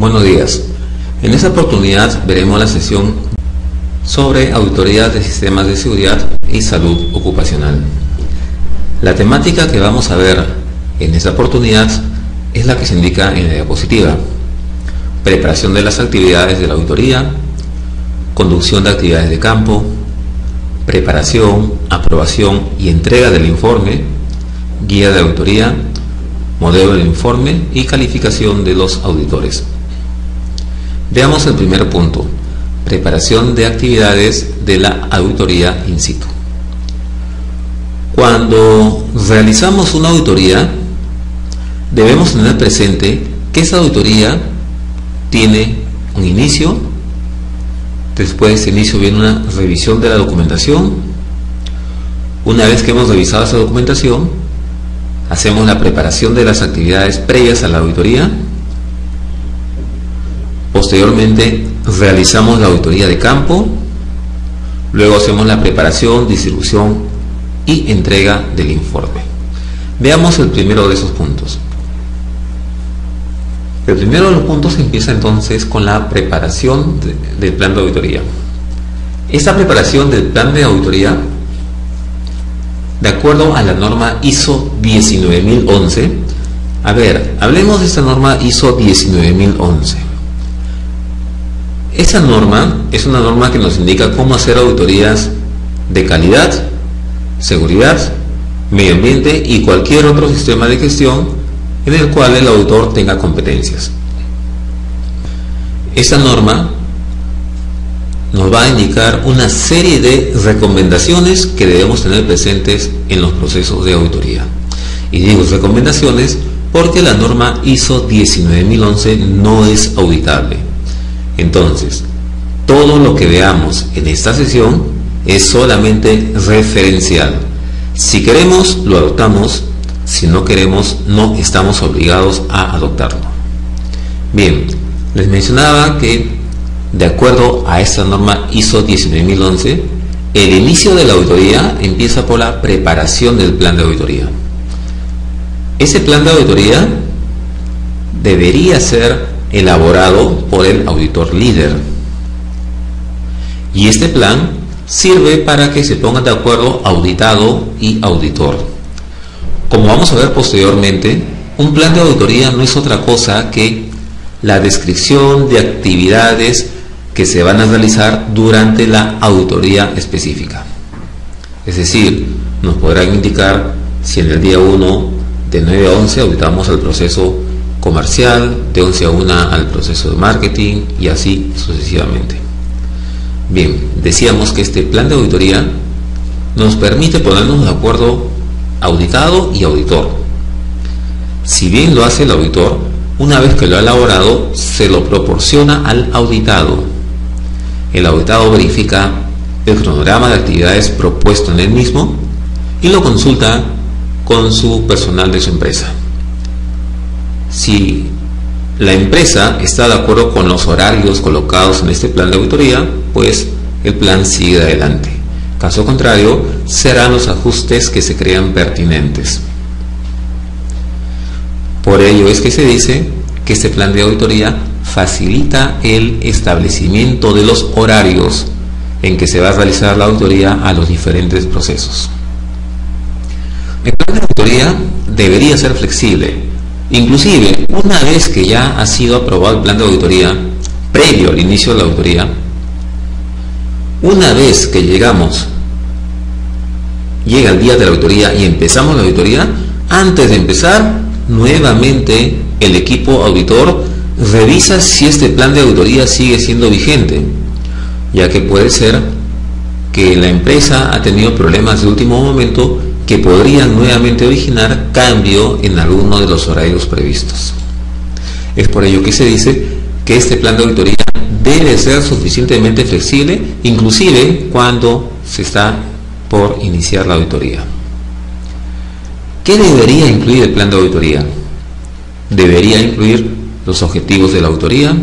Buenos días. En esta oportunidad veremos la sesión sobre auditoría de sistemas de seguridad y salud ocupacional. La temática que vamos a ver en esta oportunidad es la que se indica en la diapositiva: preparación de las actividades de la auditoría, conducción de actividades de campo, preparación, aprobación y entrega del informe, guía de auditoría, modelo del informe y calificación de los auditores. Veamos el primer punto: preparación de actividades de la auditoría in situ. Cuando realizamos una auditoría, debemos tener presente que esa auditoría tiene un inicio. Después de ese inicio viene una revisión de la documentación. Una vez que hemos revisado esa documentación, hacemos la preparación de las actividades previas a la auditoría. Posteriormente realizamos la auditoría de campo. Luego hacemos la preparación, distribución y entrega del informe. Veamos el primero de esos puntos. El primero de los puntos empieza entonces con la preparación del plan de auditoría. Esta preparación del plan de auditoría, de acuerdo a la norma ISO 19011, hablemos de esta norma ISO 19011. Esa norma es una norma que nos indica cómo hacer auditorías de calidad, seguridad, medio ambiente y cualquier otro sistema de gestión en el cual el auditor tenga competencias. Esta norma nos va a indicar una serie de recomendaciones que debemos tener presentes en los procesos de auditoría. Y digo recomendaciones porque la norma ISO 19011 no es auditable. Entonces, todo lo que veamos en esta sesión es solamente referencial. Si queremos, lo adoptamos. Si no queremos, no estamos obligados a adoptarlo. Bien, les mencionaba que de acuerdo a esta norma ISO 19011, el inicio de la auditoría empieza por la preparación del plan de auditoría. Ese plan de auditoría debería ser elaborado por el auditor líder. Y este plan sirve para que se pongan de acuerdo auditado y auditor. Como vamos a ver posteriormente, un plan de auditoría no es otra cosa que la descripción de actividades que se van a realizar durante la auditoría específica. Es decir, nos podrán indicar si en el día 1 de 9 a 11 auditamos el proceso comercial, de 11 a 1 al proceso de marketing y así sucesivamente. Bien, decíamos que este plan de auditoría nos permite ponernos de acuerdo auditado y auditor. Si bien lo hace el auditor, una vez que lo ha elaborado, se lo proporciona al auditado. El auditado verifica el cronograma de actividades propuesto en el mismo y lo consulta con su personal de su empresa. Si la empresa está de acuerdo con los horarios colocados en este plan de auditoría, pues el plan sigue adelante. Caso contrario, serán los ajustes que se crean pertinentes. Por ello es que se dice que este plan de auditoría facilita el establecimiento de los horarios en que se va a realizar la auditoría a los diferentes procesos. El plan de auditoría debería ser flexible. Inclusive, una vez que ya ha sido aprobado el plan de auditoría, previo al inicio de la auditoría, una vez que llega el día de la auditoría y empezamos la auditoría, antes de empezar, nuevamente el equipo auditor revisa si este plan de auditoría sigue siendo vigente, ya que puede ser que la empresa ha tenido problemas de último momento que podrían nuevamente originar cambio en alguno de los horarios previstos. Es por ello que se dice que este plan de auditoría debe ser suficientemente flexible, inclusive cuando se está por iniciar la auditoría. ¿Qué debería incluir el plan de auditoría? Debería incluir los objetivos de la auditoría,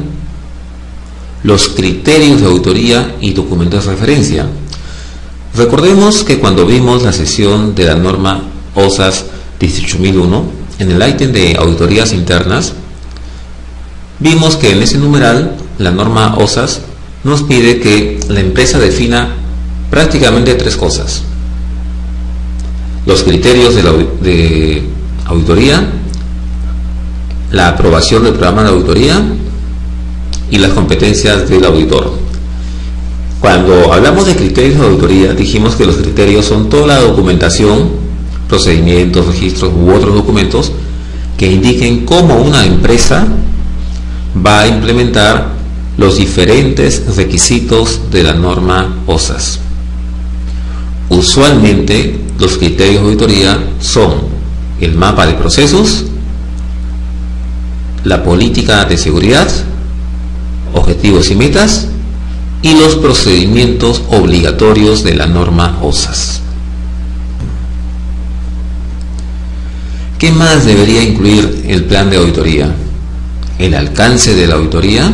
los criterios de auditoría y documentos de referencia. Recordemos que cuando vimos la sesión de la norma OSAS 18001, en el ítem de auditorías internas, Vimos que en ese numeral la norma OSAS nos pide que la empresa defina prácticamente tres cosas: los criterios de auditoría, la aprobación del programa de auditoría y las competencias del auditor. Cuando hablamos de criterios de auditoría, dijimos que los criterios son toda la documentación, procedimientos, registros u otros documentos que indiquen cómo una empresa va a implementar los diferentes requisitos de la norma OSAS. Usualmente los criterios de auditoría son el mapa de procesos, la política de seguridad, objetivos y metas y los procedimientos obligatorios de la norma OSAS. ¿Qué más debería incluir el plan de auditoría? El alcance de la auditoría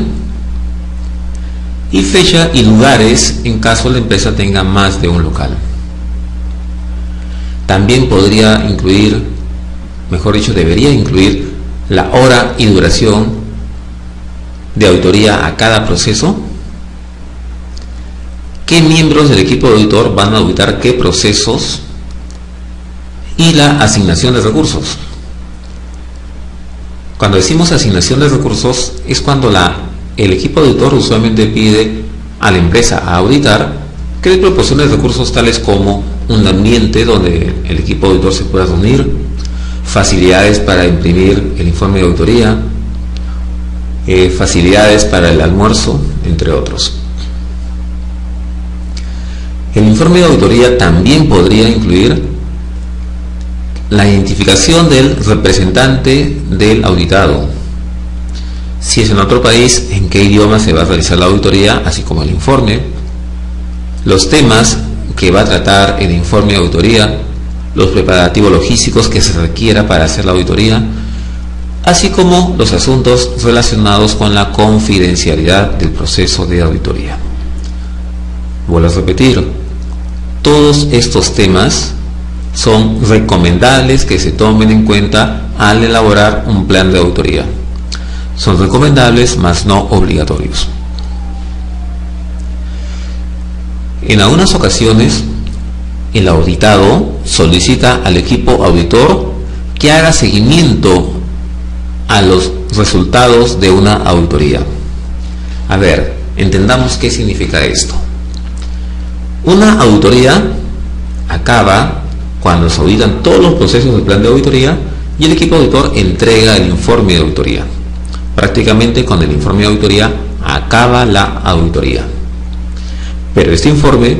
y fecha y lugares en caso la empresa tenga más de un local. También podría incluir, mejor dicho, debería incluir la hora y duración de auditoría a cada proceso, qué miembros del equipo de auditor van a auditar qué procesos y la asignación de recursos. Cuando decimos asignación de recursos es cuando el equipo de auditor usualmente pide a la empresa a auditar que le proporcione recursos tales como un ambiente donde el equipo de auditor se pueda reunir, facilidades para imprimir el informe de auditoría, facilidades para el almuerzo, entre otros. El informe de auditoría también podría incluir la identificación del representante del auditado. Si es en otro país, en qué idioma se va a realizar la auditoría, así como el informe, los temas que va a tratar el informe de auditoría, los preparativos logísticos que se requiera para hacer la auditoría, así como los asuntos relacionados con la confidencialidad del proceso de auditoría. Vuelvo a repetir, todos estos temas son recomendables que se tomen en cuenta al elaborar un plan de auditoría. Son recomendables, mas no obligatorios. En algunas ocasiones, el auditado solicita al equipo auditor que haga seguimiento a los resultados de una auditoría. A ver, entendamos qué significa esto. Una auditoría acaba cuando se auditan todos los procesos del plan de auditoría y el equipo auditor entrega el informe de auditoría. Prácticamente con el informe de auditoría acaba la auditoría. Pero este informe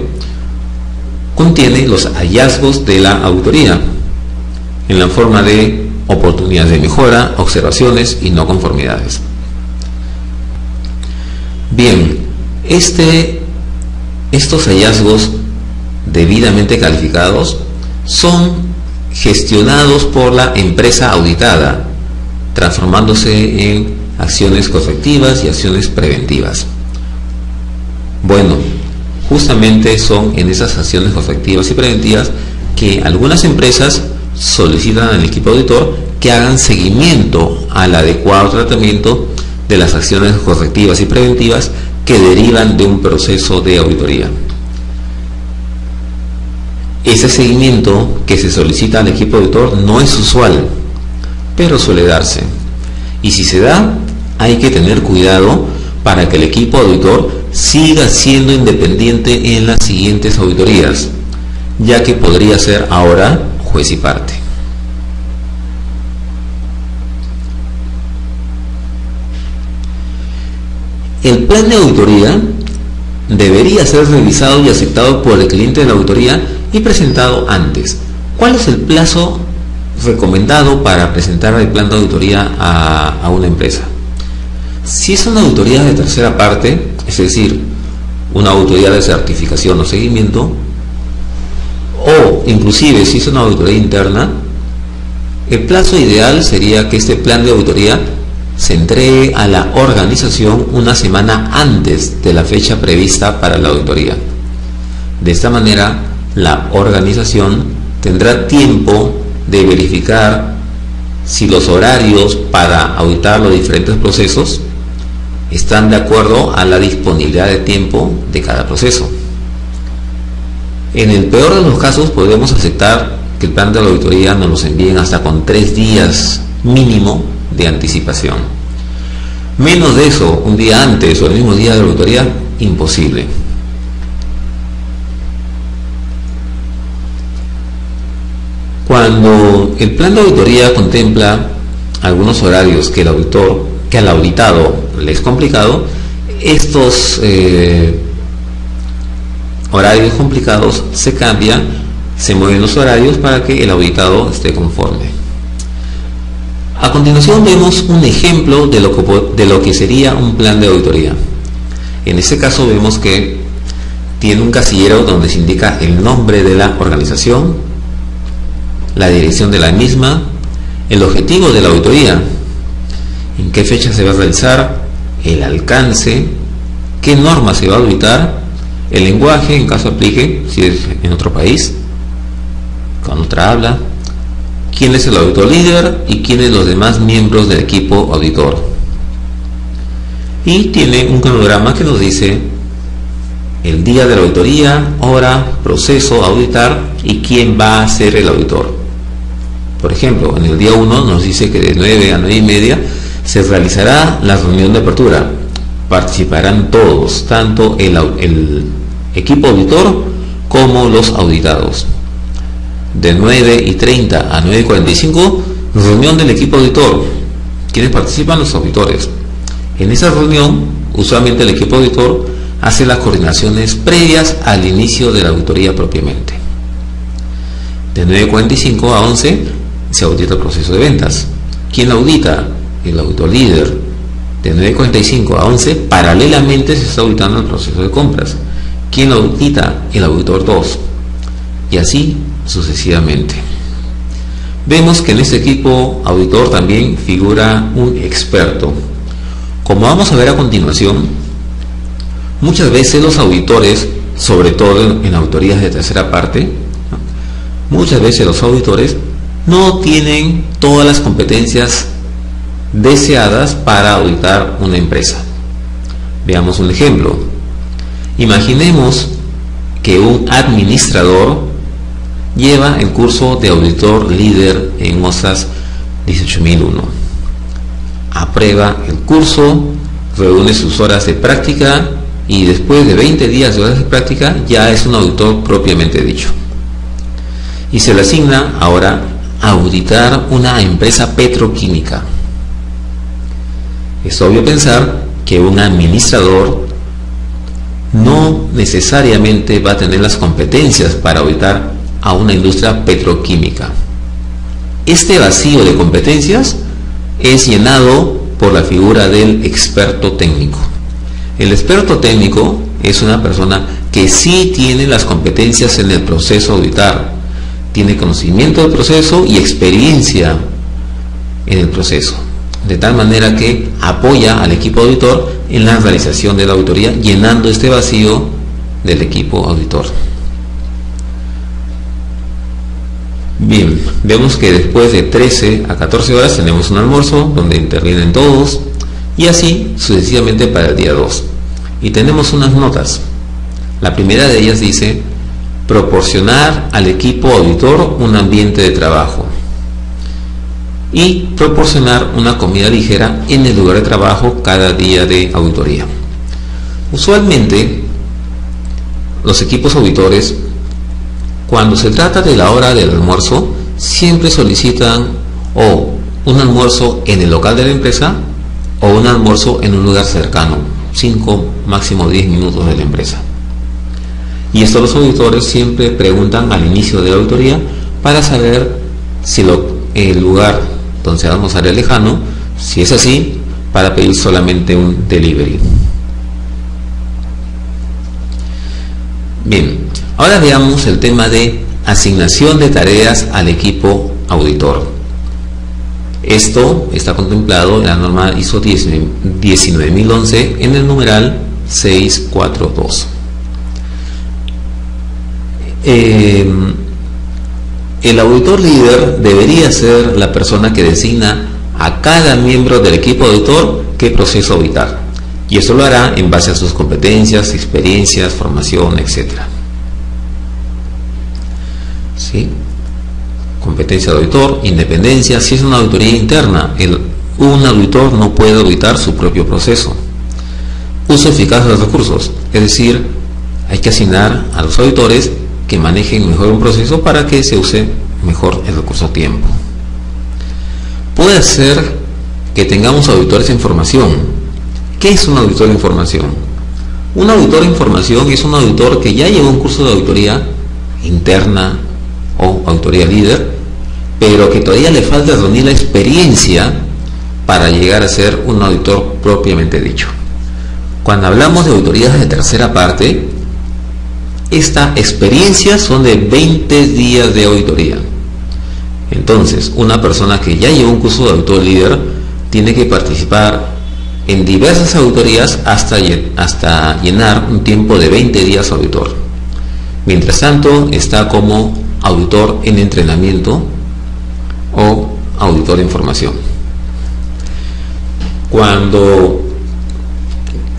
contiene los hallazgos de la auditoría en la forma de oportunidades de mejora, observaciones y no conformidades. Bien, estos hallazgos debidamente calificados son gestionados por la empresa auditada, transformándose en acciones correctivas y acciones preventivas. Bueno, justamente son en esas acciones correctivas y preventivas que algunas empresas solicitan al equipo auditor que hagan seguimiento al adecuado tratamiento de las acciones correctivas y preventivas que derivan de un proceso de auditoría. Ese seguimiento que se solicita al equipo auditor no es usual, pero suele darse. Y si se da, hay que tener cuidado para que el equipo auditor siga siendo independiente en las siguientes auditorías, ya que podría ser ahora juez y parte. El plan de auditoría debería ser revisado y aceptado por el cliente de la auditoría y presentado antes. ¿Cuál es el plazo recomendado para presentar el plan de auditoría a una empresa? Si es una auditoría de tercera parte, es decir, una auditoría de certificación o seguimiento, o inclusive si es una auditoría interna, el plazo ideal sería que este plan de auditoría se entregue a la organización una semana antes de la fecha prevista para la auditoría. De esta manera, la organización tendrá tiempo de verificar si los horarios para auditar los diferentes procesos están de acuerdo a la disponibilidad de tiempo de cada proceso. En el peor de los casos podemos aceptar que el plan de la auditoría nos los envíen hasta con 3 días mínimo de anticipación. Menos de eso, un día antes o el mismo día de la auditoría, imposible. Cuando el plan de auditoría contempla algunos horarios que al auditado le es complicado, estos horarios complicados se cambian, se mueven los horarios para que el auditado esté conforme. A continuación vemos un ejemplo de lo que sería un plan de auditoría. En este caso vemos que tiene un casillero donde se indica el nombre de la organización, la dirección de la misma, el objetivo de la auditoría, en qué fecha se va a realizar, el alcance, qué norma se va a auditar, el lenguaje en caso aplique, si es en otro país, con otra habla, quién es el auditor líder y quiénes los demás miembros del equipo auditor. Y tiene un cronograma que nos dice el día de la auditoría, hora, proceso a auditar y quién va a ser el auditor. Por ejemplo, en el día 1 nos dice que de 9 a 9 y media se realizará la reunión de apertura. Participarán todos, tanto el equipo auditor como los auditados. De 9:30 a 9:45, reunión del equipo auditor. ¿Quiénes participan? Los auditores. En esa reunión, usualmente el equipo auditor hace las coordinaciones previas al inicio de la auditoría propiamente. De 9:45 a 11 se audita el proceso de ventas. ¿Quién audita? El auditor líder. De 9:45 a 11, paralelamente se está auditando el proceso de compras. ¿Quién audita? El auditor 2. Y así sucesivamente. Vemos que en este equipo auditor también figura un experto. Como vamos a ver a continuación, muchas veces los auditores, sobre todo en auditorías de tercera parte, muchas veces los auditores no tienen todas las competencias deseadas para auditar una empresa. Veamos un ejemplo. Imaginemos que un administrador lleva el curso de auditor líder en OSAS 18001. Aprueba el curso, reúne sus horas de práctica y después de 20 días de horas de práctica ya es un auditor propiamente dicho. Y se le asigna ahora a auditar una empresa petroquímica. Es obvio pensar que un administrador no necesariamente va a tener las competencias para auditar a una industria petroquímica. Este vacío de competencias es llenado por la figura del experto técnico. El experto técnico es una persona que sí tiene las competencias en el proceso a auditar, tiene conocimiento del proceso y experiencia en el proceso, de tal manera que apoya al equipo auditor en la realización de la auditoría, llenando este vacío del equipo auditor. Bien, vemos que después de 13 a 14 horas tenemos un almuerzo donde intervienen todos y así sucesivamente para el día 2. Y tenemos unas notas. La primera de ellas dice: proporcionar al equipo auditor un ambiente de trabajo y proporcionar una comida ligera en el lugar de trabajo cada día de auditoría. Usualmente los equipos auditores, cuando se trata de la hora del almuerzo, siempre solicitan o un almuerzo en el local de la empresa o un almuerzo en un lugar cercano, 5, máximo 10 minutos de la empresa. Y esto los auditores siempre preguntan al inicio de la auditoría para saber si el lugar donde se va a almorzar es lejano, si es así, para pedir solamente un delivery. Bien, ahora veamos el tema de asignación de tareas al equipo auditor. Esto está contemplado en la norma ISO 19011 en el numeral 642. El auditor líder debería ser la persona que designa a cada miembro del equipo auditor qué proceso auditar. y esto lo hará en base a sus competencias, experiencias, formación, etc. ¿Sí? Competencia de auditor, independencia. Si es una auditoría interna, un auditor no puede auditar su propio proceso. Uso eficaz de los recursos, es decir, hay que asignar a los auditores que manejen mejor un proceso para que se use mejor el recurso a tiempo. Puede ser que tengamos auditores en formación. ¿Qué es un auditor en formación? Un auditor en formación es un auditor que ya llevó un curso de auditoría interna o auditoría líder, pero que todavía le falta reunir la experiencia para llegar a ser un auditor propiamente dicho. Cuando hablamos de auditorías de tercera parte, esta experiencia son de 20 días de auditoría. Entonces, una persona que ya llevó un curso de auditor líder tiene que participar en diversas auditorías hasta llenar un tiempo de 20 días auditor. Mientras tanto, está como auditor en entrenamiento o auditor en formación. Cuando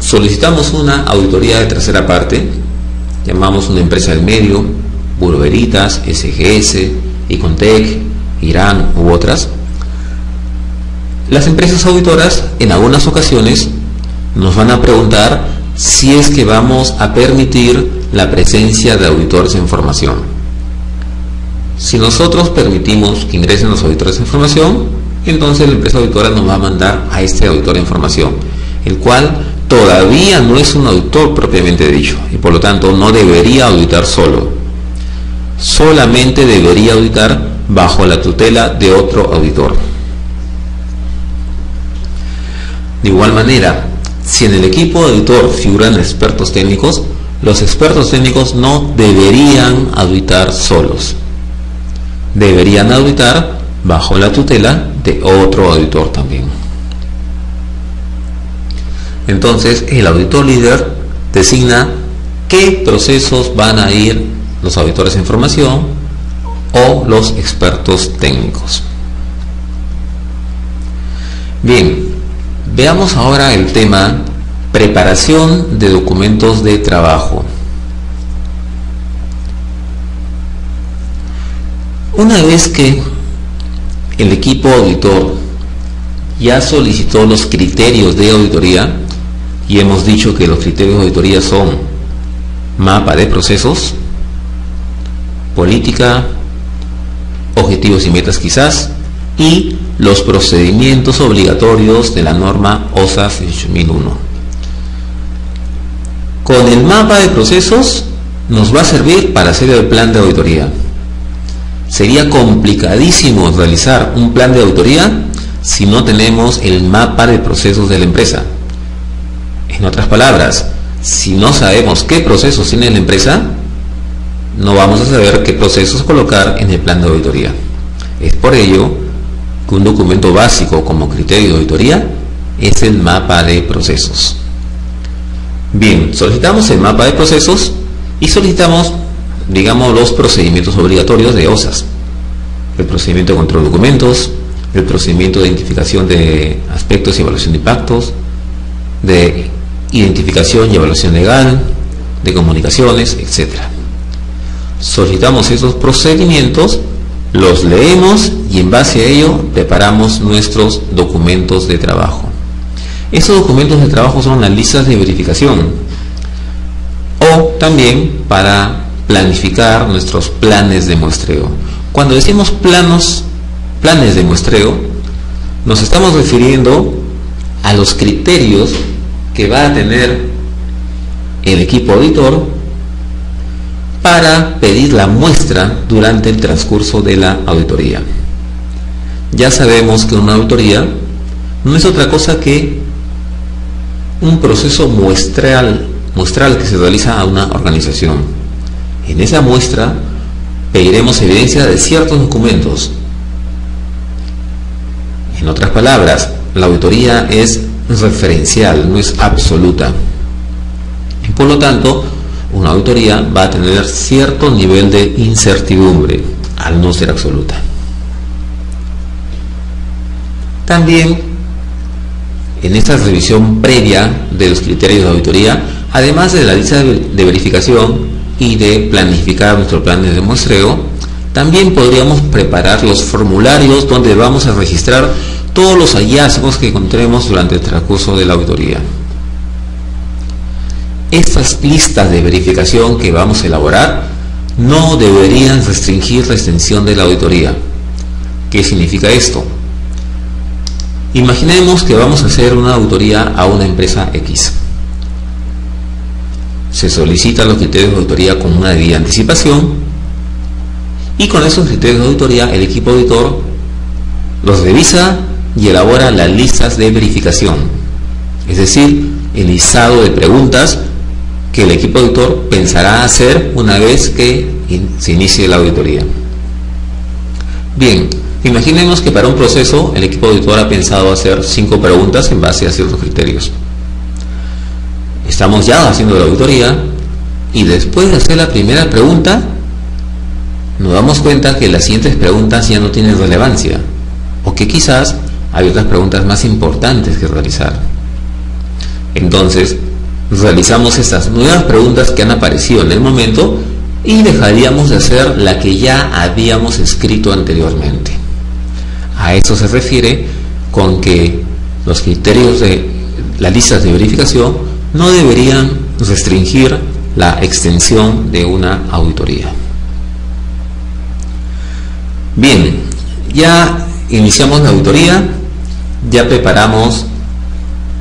solicitamos una auditoría de tercera parte, llamamos una empresa del medio, Bureau Veritas, SGS, Icontec, Irán u otras. Las empresas auditoras en algunas ocasiones nos van a preguntar si es que vamos a permitir la presencia de auditores en formación. Si nosotros permitimos que ingresen los auditores en formación, entonces la empresa auditora nos va a mandar a este auditor en formación, el cual todavía no es un auditor propiamente dicho y por lo tanto no debería auditar solo. Solamente debería auditar bajo la tutela de otro auditor. De igual manera, si en el equipo auditor figuran expertos técnicos, los expertos técnicos no deberían auditar solos. Deberían auditar bajo la tutela de otro auditor también. Entonces, el auditor líder designa qué procesos van a ir los auditores en formación o los expertos técnicos. Bien, veamos ahora el tema preparación de documentos de trabajo. Una vez que el equipo auditor ya solicitó los criterios de auditoría, y hemos dicho que los criterios de auditoría son mapa de procesos, política, objetivos y metas quizás, y los procedimientos obligatorios de la norma OSA 16001. Con el mapa de procesos nos va a servir para hacer el plan de auditoría. Sería complicadísimo realizar un plan de auditoría si no tenemos el mapa de procesos de la empresa. En otras palabras, si no sabemos qué procesos tiene la empresa, no vamos a saber qué procesos colocar en el plan de auditoría. Es por ello que un documento básico como criterio de auditoría es el mapa de procesos. Bien, solicitamos el mapa de procesos y solicitamos, digamos, los procedimientos obligatorios de OSAS. El procedimiento de control de documentos, el procedimiento de identificación de aspectos y evaluación de impactos, de identificación y evaluación legal, de comunicaciones, etc. Solicitamos esos procedimientos, los leemos y en base a ello preparamos nuestros documentos de trabajo. Esos documentos de trabajo son las listas de verificación o también para planificar nuestros planes de muestreo. Cuando decimos planes de muestreo, nos estamos refiriendo a los criterios que va a tener el equipo auditor para pedir la muestra durante el transcurso de la auditoría. Ya sabemos que una auditoría no es otra cosa que un proceso muestral que se realiza a una organización. En esa muestra pediremos evidencia de ciertos documentos. En otras palabras, la auditoría es referencial, no es absoluta. Y por lo tanto, una auditoría va a tener cierto nivel de incertidumbre al no ser absoluta. También, en esta revisión previa de los criterios de auditoría, además de la lista de verificación y de planificar nuestro plan de muestreo, también podríamos preparar los formularios donde vamos a registrar todos los hallazgos que encontremos durante el transcurso de la auditoría. Estas listas de verificación que vamos a elaborar no deberían restringir la extensión de la auditoría. ¿Qué significa esto? Imaginemos que vamos a hacer una auditoría a una empresa X. Se solicitan los criterios de auditoría con una debida anticipación y con esos criterios de auditoría el equipo auditor los revisa y elabora las listas de verificación, es decir, el listado de preguntas que el equipo auditor pensará hacer una vez que se inicie la auditoría. Bien, imaginemos que para un proceso el equipo auditor ha pensado hacer 5 preguntas en base a ciertos criterios. Estamos ya haciendo la auditoría y después de hacer la primera pregunta nos damos cuenta que las siguientes preguntas ya no tienen relevancia o que quizás hay otras preguntas más importantes que realizar. Entonces realizamos estas nuevas preguntas que han aparecido en el momento y dejaríamos de hacer la que ya habíamos escrito anteriormente. A eso se refiere con que los criterios de las listas de verificación no deberían restringir la extensión de una auditoría. Bien, ya iniciamos la auditoría, ya preparamos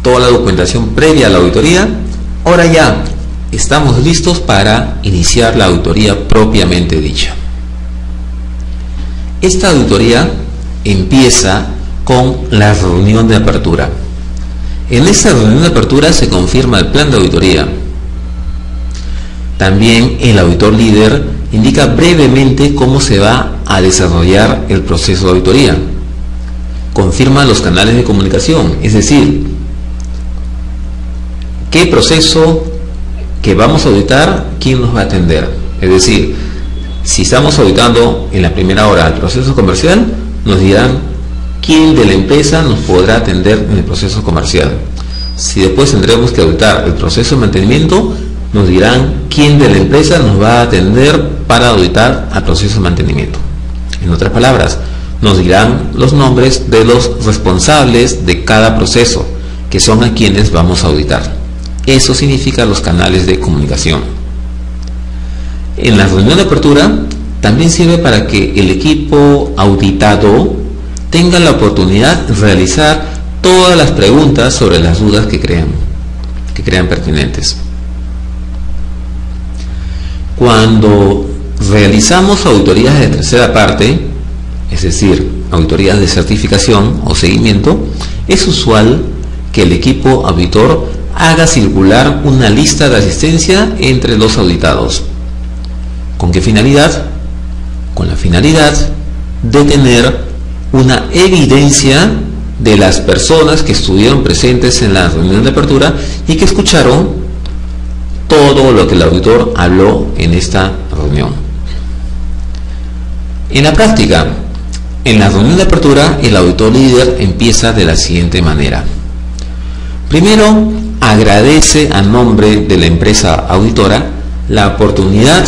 toda la documentación previa a la auditoría. Ahora ya estamos listos para iniciar la auditoría propiamente dicha. Esta auditoría empieza con la reunión de apertura. En esta reunión de apertura se confirma el plan de auditoría. También el auditor líder indica brevemente cómo se va a desarrollar el proceso de auditoría. Confirma los canales de comunicación, es decir, qué proceso que vamos a auditar, quién nos va a atender. Es decir, si estamos auditando en la primera hora el proceso comercial, nos dirán quién de la empresa nos podrá atender en el proceso comercial. Si después tendremos que auditar el proceso de mantenimiento, nos dirán quién de la empresa nos va a atender para auditar al proceso de mantenimiento. En otras palabras, nos dirán los nombres de los responsables de cada proceso, que son a quienes vamos a auditar. Eso significa los canales de comunicación. En la reunión de apertura también sirve para que el equipo auditado tenga la oportunidad de realizar todas las preguntas sobre las dudas que crean pertinentes. Cuando realizamos auditorías de tercera parte, es decir, auditorías de certificación o seguimiento, es usual que el equipo auditor haga circular una lista de asistencia entre los auditados. ¿Con qué finalidad? Con la finalidad de tener una evidencia de las personas que estuvieron presentes en la reunión de apertura y que escucharon todo lo que el auditor habló en esta reunión. En la práctica, en la reunión de apertura, el auditor líder empieza de la siguiente manera. Primero, agradece a nombre de la empresa auditora la oportunidad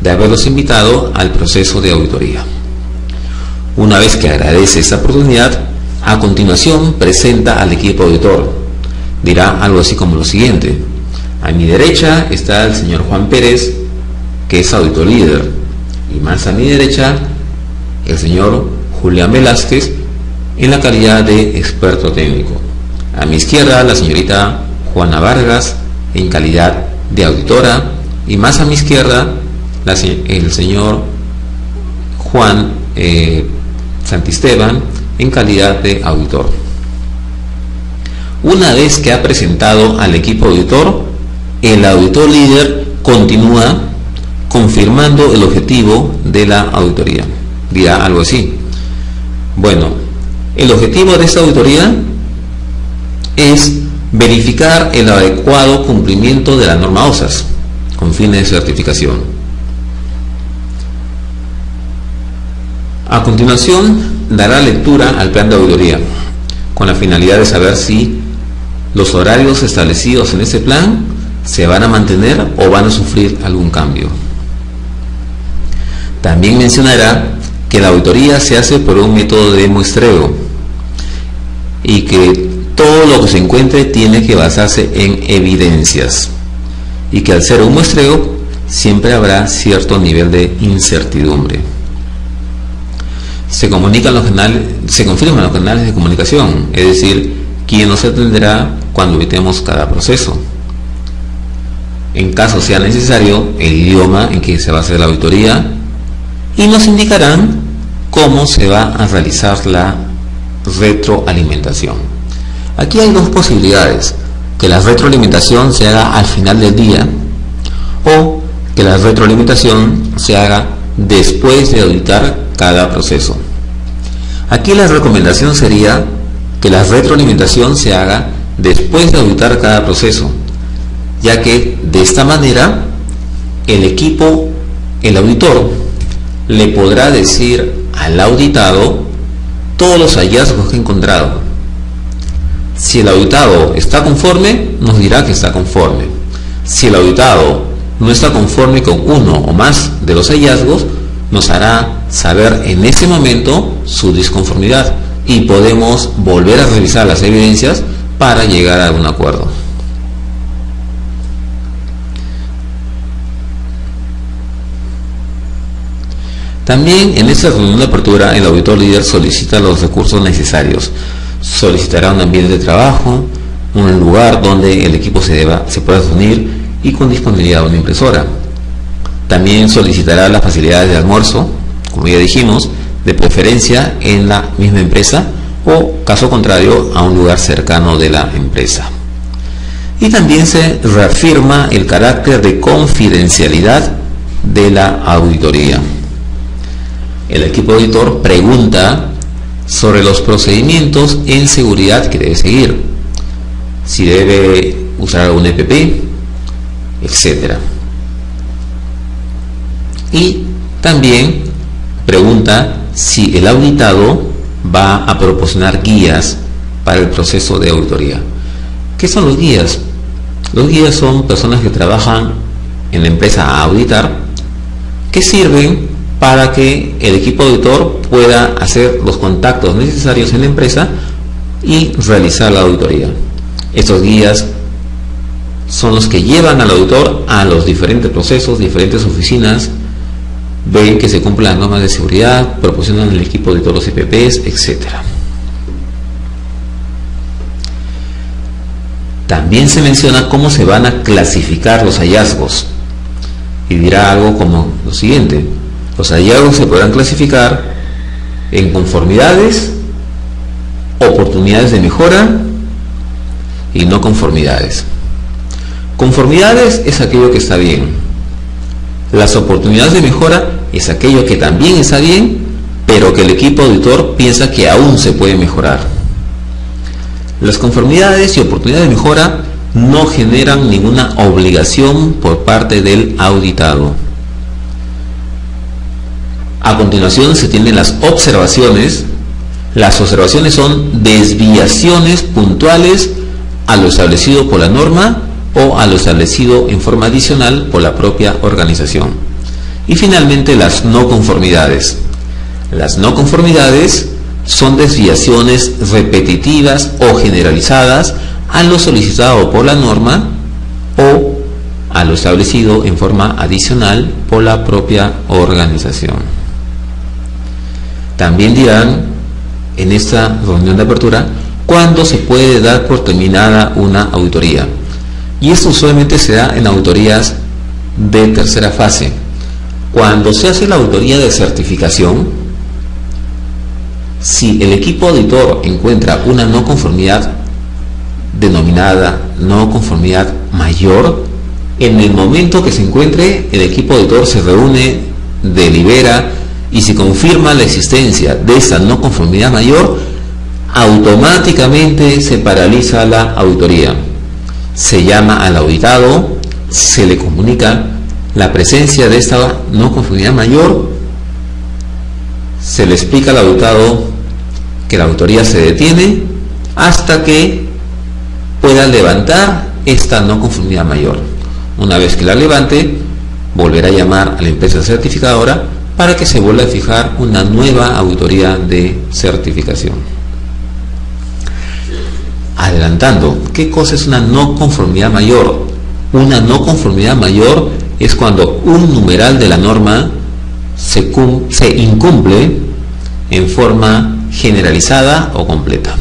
de haberlos invitado al proceso de auditoría. Una vez que agradece esa oportunidad, a continuación presenta al equipo auditor. Dirá algo así como lo siguiente: a mi derecha está el señor Juan Pérez, que es auditor líder, y más a mi derecha el señor Julián Velázquez en la calidad de experto técnico. A mi izquierda la señorita Juana Vargas en calidad de auditora, y más a mi izquierda el señor Juan Santisteban en calidad de auditor. Una vez que ha presentado al equipo auditor, el auditor líder continúa confirmando el objetivo de la auditoría. Dirá algo así: bueno, el objetivo de esta auditoría es verificar el adecuado cumplimiento de la norma OSAS con fines de certificación. A continuación dará lectura al plan de auditoría, con la finalidad de saber si los horarios establecidos en ese plan se van a mantener o van a sufrir algún cambio. También mencionará que la auditoría se hace por un método de muestreo y que todo lo que se encuentre tiene que basarse en evidencias, y que al ser un muestreo siempre habrá cierto nivel de incertidumbre. Se confirman los canales de comunicación, es decir, quién nos atenderá cuando auditemos cada proceso. En caso sea necesario, el idioma en que se va a hacer la auditoría, y nos indicarán cómo se va a realizar la retroalimentación. Aquí hay dos posibilidades: que la retroalimentación se haga al final del día, o que la retroalimentación se haga después de auditar cada proceso. Aquí la recomendación sería que la retroalimentación se haga después de auditar cada proceso, ya que de esta manera el auditor le podrá decir al auditado todos los hallazgos que ha encontrado. Si el auditado está conforme, nos dirá que está conforme. Si el auditado no está conforme con uno o más de los hallazgos, nos hará saber en ese momento su disconformidad y podemos volver a revisar las evidencias para llegar a un acuerdo. También en esta reunión de apertura, el auditor líder solicita los recursos necesarios. Solicitará un ambiente de trabajo, un lugar donde el equipo se pueda reunir y con disponibilidad de una impresora. También solicitará las facilidades de almuerzo, como ya dijimos, de preferencia en la misma empresa o, caso contrario, a un lugar cercano de la empresa. Y también se reafirma el carácter de confidencialidad de la auditoría. El equipo auditor pregunta sobre los procedimientos en seguridad que debe seguir, si debe usar algún EPP, etc. Y también pregunta si el auditado va a proporcionar guías para el proceso de auditoría. ¿Qué son los guías? Los guías son personas que trabajan en la empresa a auditar, que sirven para que el equipo auditor pueda hacer los contactos necesarios en la empresa y realizar la auditoría. Estos guías son los que llevan al auditor a los diferentes procesos, diferentes oficinas, ven que se cumplan las normas de seguridad, proporcionan al equipo auditor los EPPs, etc. También se menciona cómo se van a clasificar los hallazgos, y dirá algo como lo siguiente: los hallazgos se podrán clasificar en conformidades, oportunidades de mejora y no conformidades. Conformidades es aquello que está bien. Las oportunidades de mejora es aquello que también está bien, pero que el equipo auditor piensa que aún se puede mejorar. Las conformidades y oportunidades de mejora no generan ninguna obligación por parte del auditado. A continuación se tienen las observaciones. Las observaciones son desviaciones puntuales a lo establecido por la norma o a lo establecido en forma adicional por la propia organización. Y finalmente las no conformidades. Las no conformidades son desviaciones repetitivas o generalizadas a lo solicitado por la norma o a lo establecido en forma adicional por la propia organización. También dirán en esta reunión de apertura cuándo se puede dar por terminada una auditoría. Y esto usualmente se da en auditorías de tercera fase. Cuando se hace la auditoría de certificación, si el equipo auditor encuentra una no conformidad denominada no conformidad mayor, en el momento que se encuentre, el equipo auditor se reúne, delibera, y si confirma la existencia de esa no conformidad mayor, automáticamente se paraliza la auditoría. Se llama al auditado, se le comunica la presencia de esta no conformidad mayor, se le explica al auditado que la auditoría se detiene hasta que pueda levantar esta no conformidad mayor. Una vez que la levante, volverá a llamar a la empresa certificadora para que se vuelva a fijar una nueva auditoría de certificación. Adelantando, ¿qué cosa es una no conformidad mayor? Una no conformidad mayor es cuando un numeral de la norma se incumple en forma generalizada o completa.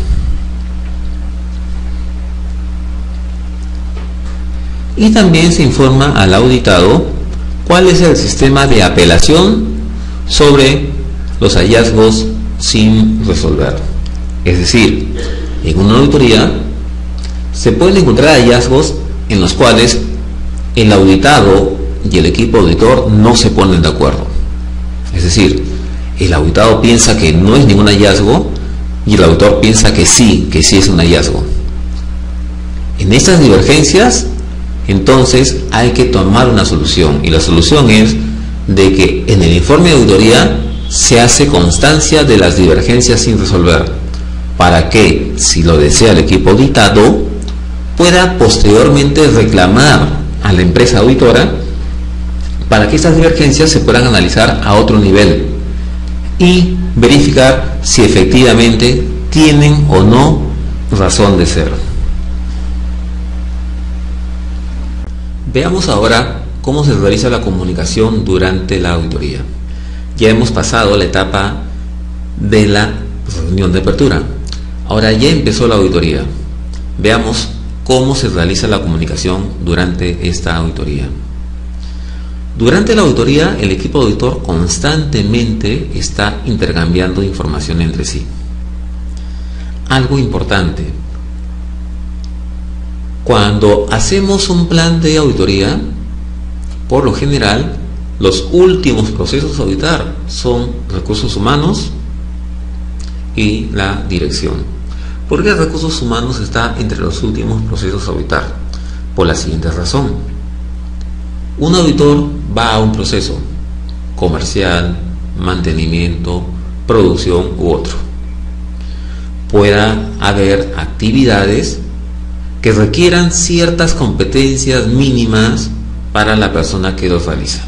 Y también se informa al auditado cuál es el sistema de apelación sobre los hallazgos sin resolver. Es decir, en una auditoría se pueden encontrar hallazgos en los cuales el auditado y el equipo auditor no se ponen de acuerdo. Es decir, el auditado piensa que no es ningún hallazgo y el auditor piensa que sí es un hallazgo. En estas divergencias, entonces hay que tomar una solución, y la solución es de que en el informe de auditoría se hace constancia de las divergencias sin resolver, para que, si lo desea el equipo auditado, pueda posteriormente reclamar a la empresa auditora para que estas divergencias se puedan analizar a otro nivel y verificar si efectivamente tienen o no razón de ser. Veamos ahora cómo se realiza la comunicación durante la auditoría. Ya hemos pasado la etapa de la reunión de apertura. Ahora ya empezó la auditoría. Veamos cómo se realiza la comunicación durante esta auditoría. Durante la auditoría, el equipo auditor constantemente está intercambiando información entre sí. Algo importante: cuando hacemos un plan de auditoría, por lo general, los últimos procesos a auditar son recursos humanos y la dirección. ¿Por qué recursos humanos está entre los últimos procesos a auditar? Por la siguiente razón: un auditor va a un proceso comercial, mantenimiento, producción u otro. Pueda haber actividades que requieran ciertas competencias mínimas para la persona que los realiza.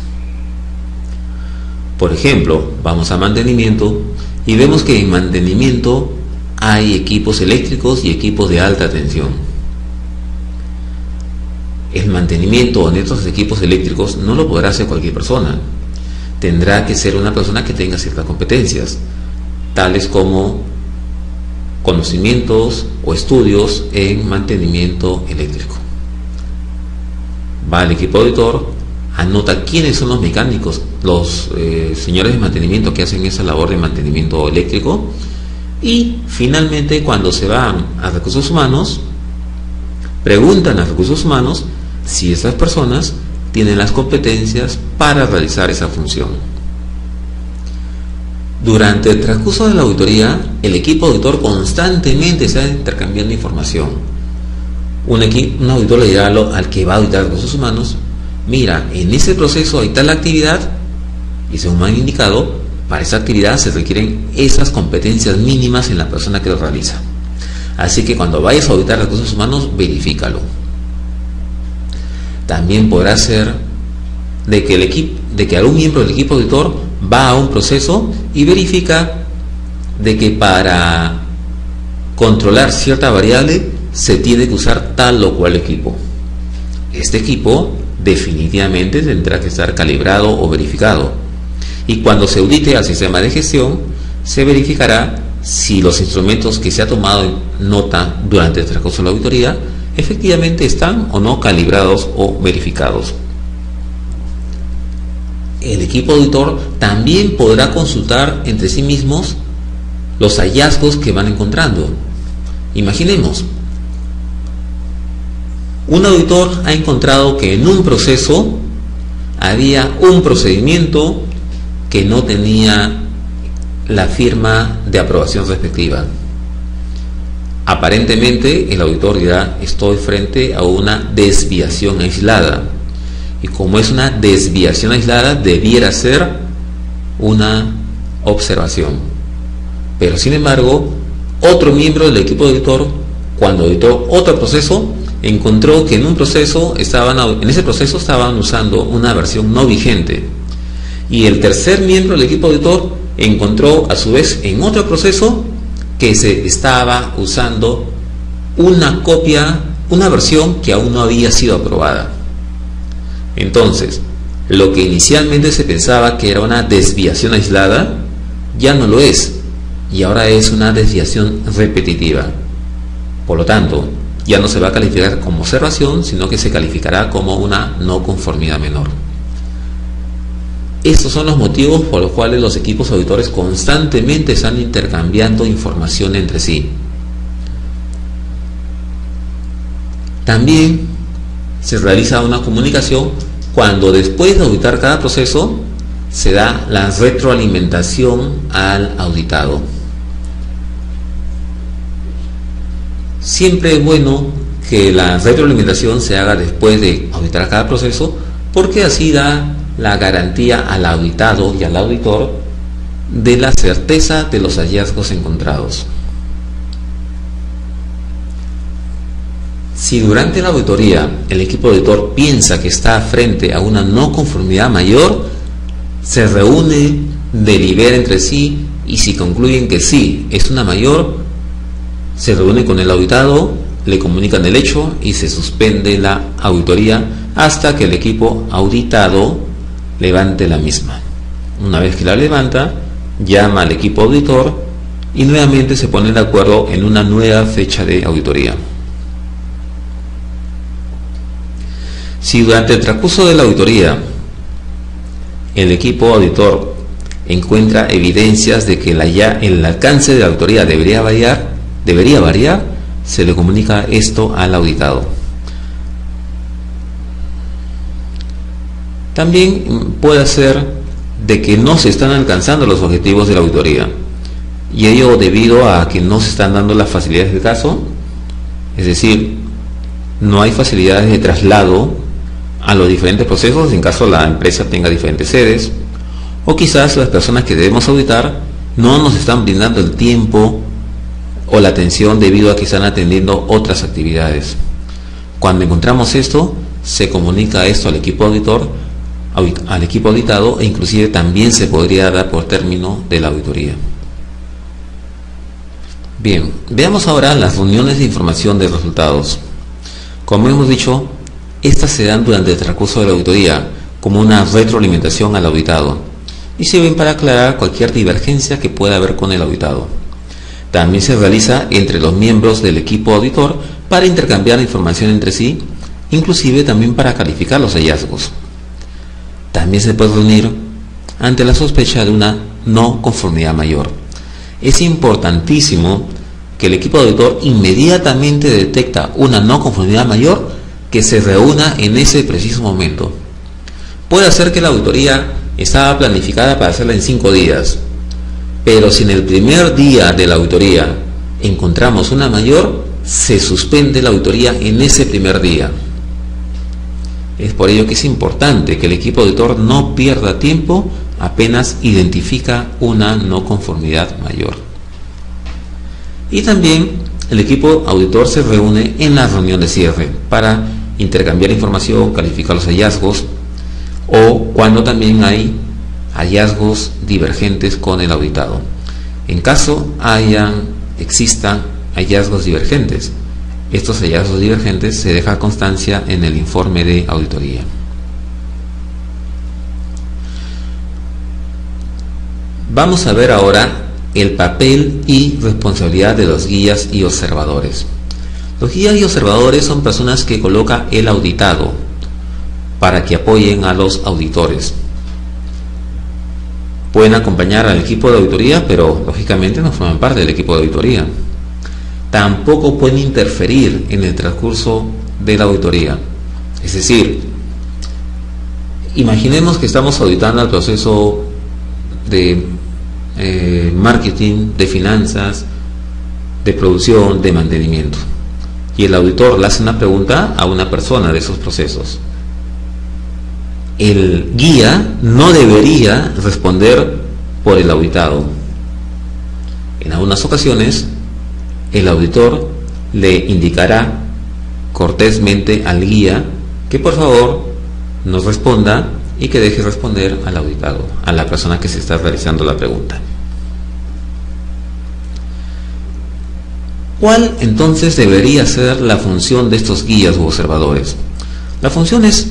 Por ejemplo, vamos a mantenimiento y vemos que en mantenimiento hay equipos eléctricos y equipos de alta tensión. El mantenimiento de estos equipos eléctricos no lo podrá hacer cualquier persona. Tendrá que ser una persona que tenga ciertas competencias, tales como conocimientos o estudios en mantenimiento eléctrico. Va al equipo auditor, anota quiénes son los mecánicos, los señores de mantenimiento que hacen esa labor de mantenimiento eléctrico, y finalmente, cuando se van a recursos humanos, preguntan a recursos humanos si esas personas tienen las competencias para realizar esa función. Durante el transcurso de la auditoría, el equipo auditor constantemente está intercambiando información. Un auditor le dirá al que va a auditar recursos humanos: mira, en ese proceso hay tal actividad, y según me han indicado, para esa actividad se requieren esas competencias mínimas en la persona que lo realiza. Así que cuando vayas a auditar recursos humanos, verifícalo. También podrá ser de que algún miembro del equipo auditor va a un proceso y verifica de que para controlar cierta variable se tiene que usar tal o cual equipo. Este equipo definitivamente tendrá que estar calibrado o verificado, y cuando se audite al sistema de gestión, se verificará si los instrumentos que se ha tomado en nota durante el transcurso de la auditoría efectivamente están o no calibrados o verificados. El equipo auditor también podrá consultar entre sí mismos los hallazgos que van encontrando. Imaginemos, un auditor ha encontrado que en un proceso había un procedimiento que no tenía la firma de aprobación respectiva. Aparentemente el auditor dirá: estoy frente a una desviación aislada, y como es una desviación aislada, debiera ser una observación. Pero sin embargo, otro miembro del equipo auditor, cuando auditó otro proceso, encontró que en ese proceso estaban usando una versión no vigente. Y el tercer miembro del equipo auditor encontró a su vez en otro proceso que se estaba usando una copia, una versión que aún no había sido aprobada. Entonces, lo que inicialmente se pensaba que era una desviación aislada, ya no lo es, y ahora es una desviación repetitiva. Por lo tanto, ya no se va a calificar como observación, sino que se calificará como una no conformidad menor. Estos son los motivos por los cuales los equipos auditores constantemente están intercambiando información entre sí. También se realiza una comunicación cuando después de auditar cada proceso se da la retroalimentación al auditado. Siempre es bueno que la retroalimentación se haga después de auditar cada proceso, porque así da la garantía al auditado y al auditor de la certeza de los hallazgos encontrados. Si durante la auditoría el equipo auditor piensa que está frente a una no conformidad mayor, se reúne, delibera entre sí, y si concluyen que sí es una mayor, se reúne con el auditado, le comunican el hecho y se suspende la auditoría hasta que el equipo auditado levante la misma. Una vez que la levanta, llama al equipo auditor y nuevamente se ponen de acuerdo en una nueva fecha de auditoría. Si durante el transcurso de la auditoría el equipo auditor encuentra evidencias de que el alcance de la auditoría debería variar, se le comunica esto al auditado. También puede ser de que no se están alcanzando los objetivos de la auditoría, y ello debido a que no se están dando las facilidades del caso, es decir, no hay facilidades de traslado a los diferentes procesos en caso la empresa tenga diferentes sedes, o quizás las personas que debemos auditar no nos están brindando el tiempo o la atención debido a que están atendiendo otras actividades. Cuando encontramos esto, se comunica esto al equipo auditor, al equipo auditado, e inclusive también se podría dar por término de la auditoría. Bien, veamos ahora las reuniones de información de resultados. Como hemos dicho, estas se dan durante el transcurso de la auditoría como una retroalimentación al auditado y sirven para aclarar cualquier divergencia que pueda haber con el auditado. También se realiza entre los miembros del equipo auditor para intercambiar información entre sí, inclusive también para calificar los hallazgos. También se puede reunir ante la sospecha de una no conformidad mayor. Es importantísimo que el equipo auditor inmediatamente detecta una no conformidad mayor, que se reúna en ese preciso momento. Puede ser que la auditoría estaba planificada para hacerla en 5 días, pero si en el primer día de la auditoría encontramos una mayor, se suspende la auditoría en ese primer día. Es por ello que es importante que el equipo auditor no pierda tiempo apenas identifica una no conformidad mayor. Y también el equipo auditor se reúne en la reunión de cierre para intercambiar información, calificar los hallazgos, o cuando también hay hallazgos divergentes con el auditado. En caso existan hallazgos divergentes, estos hallazgos divergentes se deja constancia en el informe de auditoría. Vamos a ver ahora el papel y responsabilidad de los guías y observadores. Los guías y observadores son personas que coloca el auditado para que apoyen a los auditores. Pueden acompañar al equipo de auditoría, pero lógicamente no forman parte del equipo de auditoría. Tampoco pueden interferir en el transcurso de la auditoría. Es decir, imaginemos que estamos auditando el proceso de marketing, de finanzas, de producción, de mantenimiento, y el auditor le hace una pregunta a una persona de esos procesos. El guía no debería responder por el auditado. En algunas ocasiones el auditor le indicará cortésmente al guía que por favor nos responda y que deje responder al auditado, a la persona que se está realizando la pregunta. ¿Cuál entonces debería ser la función de estos guías u observadores? La función es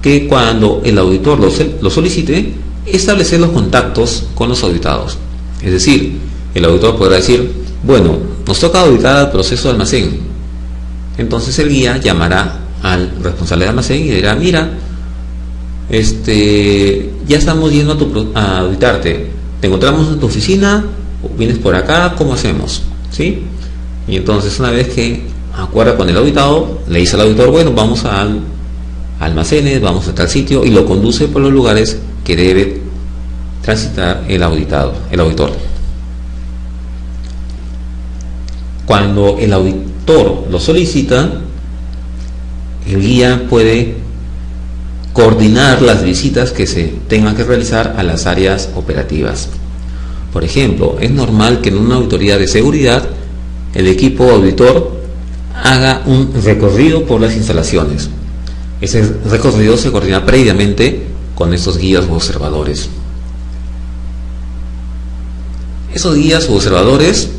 que cuando el auditor lo solicite, establecer los contactos con los auditados. Es decir, el auditor podrá decir, bueno, nos toca auditar el proceso de almacén. Entonces el guía llamará al responsable de almacén y dirá, mira, ya estamos yendo a auditarte, te encontramos en tu oficina, vienes por acá, ¿cómo hacemos? ¿Sí? Y entonces una vez que acuerda con el auditado, le dice al auditor, bueno, vamos a almacenes, vamos a tal sitio, y lo conduce por los lugares que debe transitar el auditor. Cuando el auditor lo solicita, el guía puede coordinar las visitas que se tengan que realizar a las áreas operativas. Por ejemplo, es normal que en una auditoría de seguridad el equipo auditor haga un recorrido por las instalaciones. Ese recorrido se coordina previamente con estos guías u observadores. Esos guías u observadores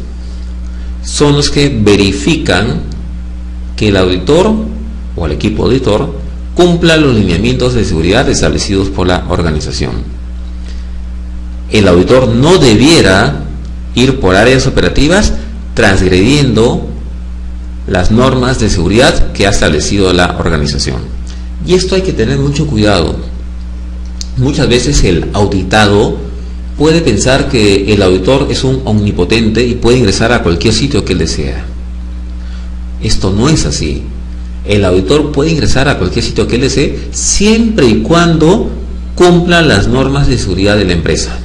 son los que verifican que el auditor o el equipo auditor cumpla los lineamientos de seguridad establecidos por la organización. El auditor no debiera ir por áreas operativas transgrediendo las normas de seguridad que ha establecido la organización. Y esto hay que tener mucho cuidado. Muchas veces el auditado puede pensar que el auditor es un omnipotente y puede ingresar a cualquier sitio que él desea. Esto no es así. El auditor puede ingresar a cualquier sitio que él desee siempre y cuando cumpla las normas de seguridad de la empresa.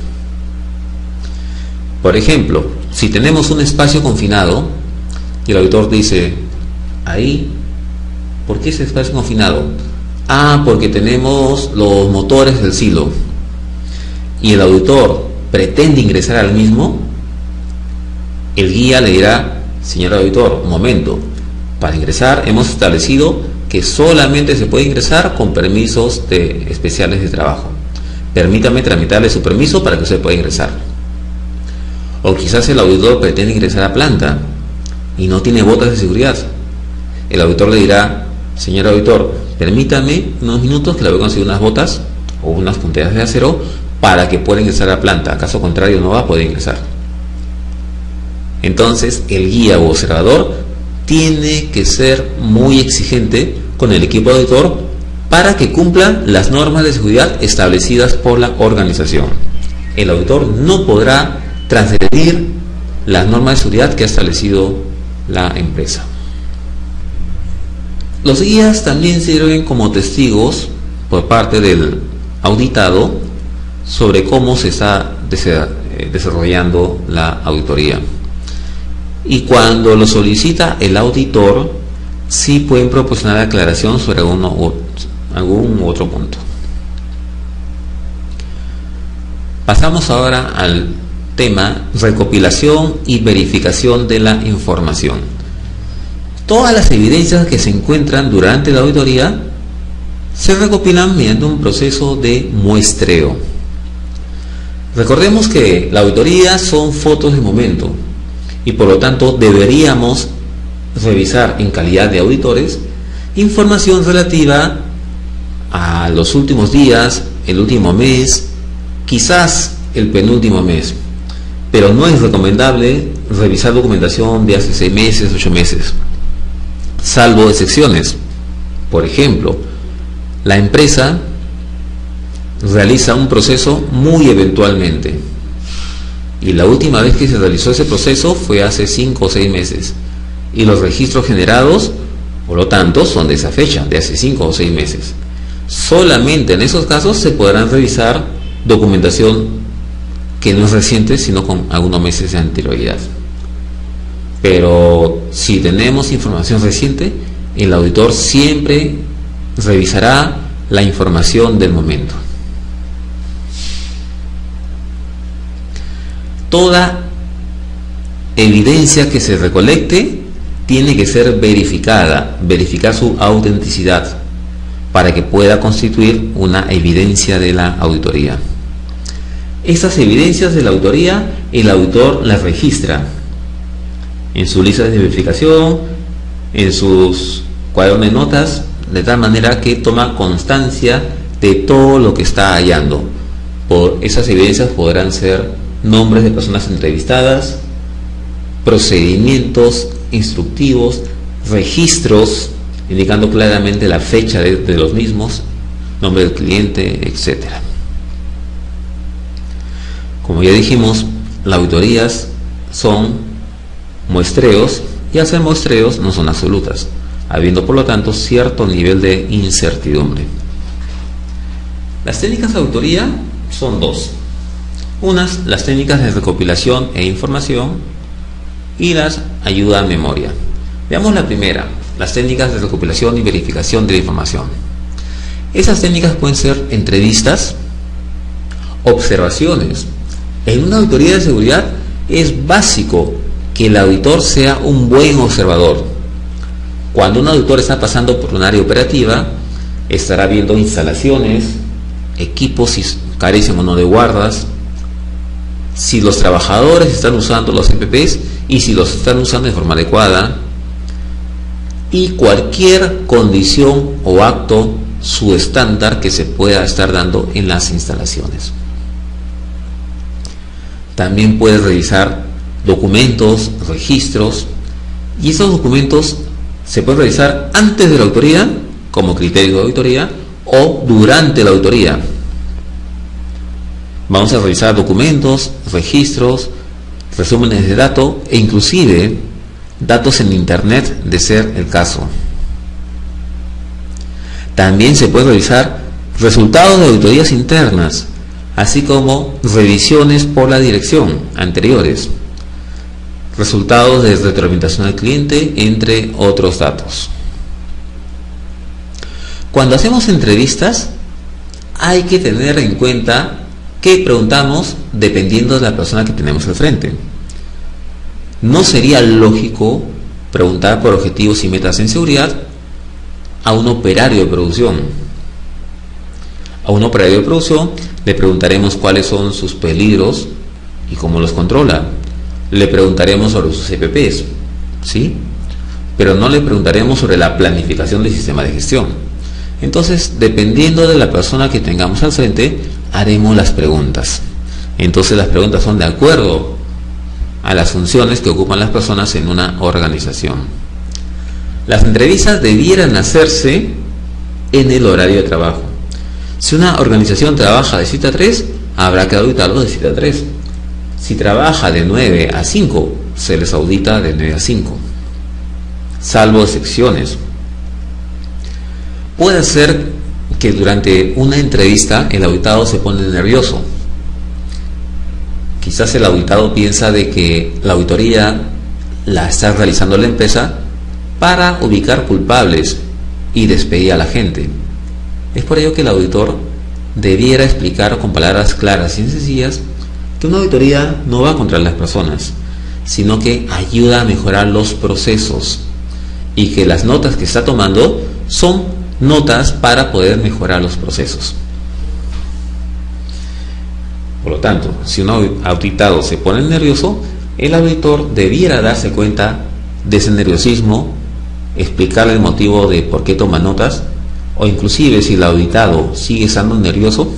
Por ejemplo, si tenemos un espacio confinado y el auditor dice, ahí, ¿por qué ese espacio confinado? Ah, porque tenemos los motores del silo. Y el auditor pretende ingresar al mismo, el guía le dirá, señor auditor, un momento, para ingresar hemos establecido que solamente se puede ingresar con permisos especiales de trabajo. Permítame tramitarle su permiso para que usted pueda ingresar. O quizás el auditor pretende ingresar a planta y no tiene botas de seguridad. El auditor le dirá, señor auditor, permítame unos minutos que le voy a conseguir unas botas o unas punteras de acero para que pueda ingresar a planta. Caso contrario no va a poder ingresar. Entonces el guía o observador tiene que ser muy exigente con el equipo auditor para que cumplan las normas de seguridad establecidas por la organización. El auditor no podrá transgredir las normas de seguridad que ha establecido la empresa. Los guías también sirven como testigos por parte del auditado sobre cómo se está desarrollando la auditoría. Y cuando lo solicita el auditor, sí pueden proporcionar aclaración sobre algún otro punto. Pasamos ahora al tema recopilación y verificación de la información. Todas las evidencias que se encuentran durante la auditoría se recopilan mediante un proceso de muestreo. Recordemos que la auditoría son fotos de momento y por lo tanto deberíamos revisar en calidad de auditores información relativa a los últimos días, el último mes, quizás el penúltimo mes, pero no es recomendable revisar documentación de hace 6 meses, 8 meses, salvo excepciones. Por ejemplo, la empresa realiza un proceso muy eventualmente y la última vez que se realizó ese proceso fue hace 5 o 6 meses y los registros generados, por lo tanto, son de esa fecha, de hace 5 o 6 meses. Solamente en esos casos se podrán revisar documentación que no es reciente, sino con algunos meses de anterioridad. Pero si tenemos información reciente, el auditor siempre revisará la información del momento. Toda evidencia que se recolecte tiene que ser verificada, verificar su autenticidad para que pueda constituir una evidencia de la auditoría. Estas evidencias de la auditoría el auditor las registra en su lista de verificación, en sus cuadernos de notas, de tal manera que toma constancia de todo lo que está hallando. Por esas evidencias podrán ser nombres de personas entrevistadas, procedimientos instructivos, registros indicando claramente la fecha de los mismos, nombre del cliente, etc. Como ya dijimos, las auditorías son muestreos y al ser muestreos no son absolutas, habiendo por lo tanto cierto nivel de incertidumbre. Las técnicas de auditoría son dos. Unas, las técnicas de recopilación e información, y las ayuda a memoria. Veamos la primera, las técnicas de recopilación y verificación de la información. Esas técnicas pueden ser entrevistas, observaciones. En una auditoría de seguridad es básico que el auditor sea un buen observador. Cuando un auditor está pasando por un área operativa, estará viendo instalaciones, equipos si carecen o no de guardas, si los trabajadores están usando los EPPs y si los están usando de forma adecuada, y cualquier condición o acto subestándar que se pueda estar dando en las instalaciones. También puede revisar documentos, registros, y esos documentos se pueden revisar antes de la auditoría como criterio de auditoría o durante la auditoría. Vamos a revisar documentos, registros, resúmenes de datos e inclusive datos en internet de ser el caso. También se puede revisar resultados de auditorías internas, así como revisiones por la dirección anteriores, resultados de retroalimentación al cliente, entre otros datos. Cuando hacemos entrevistas hay que tener en cuenta que preguntamos dependiendo de la persona que tenemos al frente. No sería lógico preguntar por objetivos y metas en seguridad a un operario de producción. A un operario de producción le preguntaremos cuáles son sus peligros y cómo los controla. Le preguntaremos sobre sus EPPs, ¿sí? Pero no le preguntaremos sobre la planificación del sistema de gestión. Entonces, dependiendo de la persona que tengamos al frente, haremos las preguntas. Entonces, las preguntas son de acuerdo a las funciones que ocupan las personas en una organización. Las entrevistas debieran hacerse en el horario de trabajo. Si una organización trabaja de 7 a 3, habrá que auditarlo de 7 a 3. Si trabaja de 9 a 5, se les audita de 9 a 5, salvo excepciones. Puede ser que durante una entrevista el auditado se pone nervioso. Quizás el auditado piensa de que la auditoría la está realizando la empresa para ubicar culpables y despedir a la gente. Es por ello que el auditor debiera explicar con palabras claras y sencillas que una auditoría no va contra las personas, sino que ayuda a mejorar los procesos y que las notas que está tomando son notas para poder mejorar los procesos. Por lo tanto, si un auditado se pone nervioso, el auditor debiera darse cuenta de ese nerviosismo, explicarle el motivo de por qué toma notas, o inclusive si el auditado sigue estando nervioso,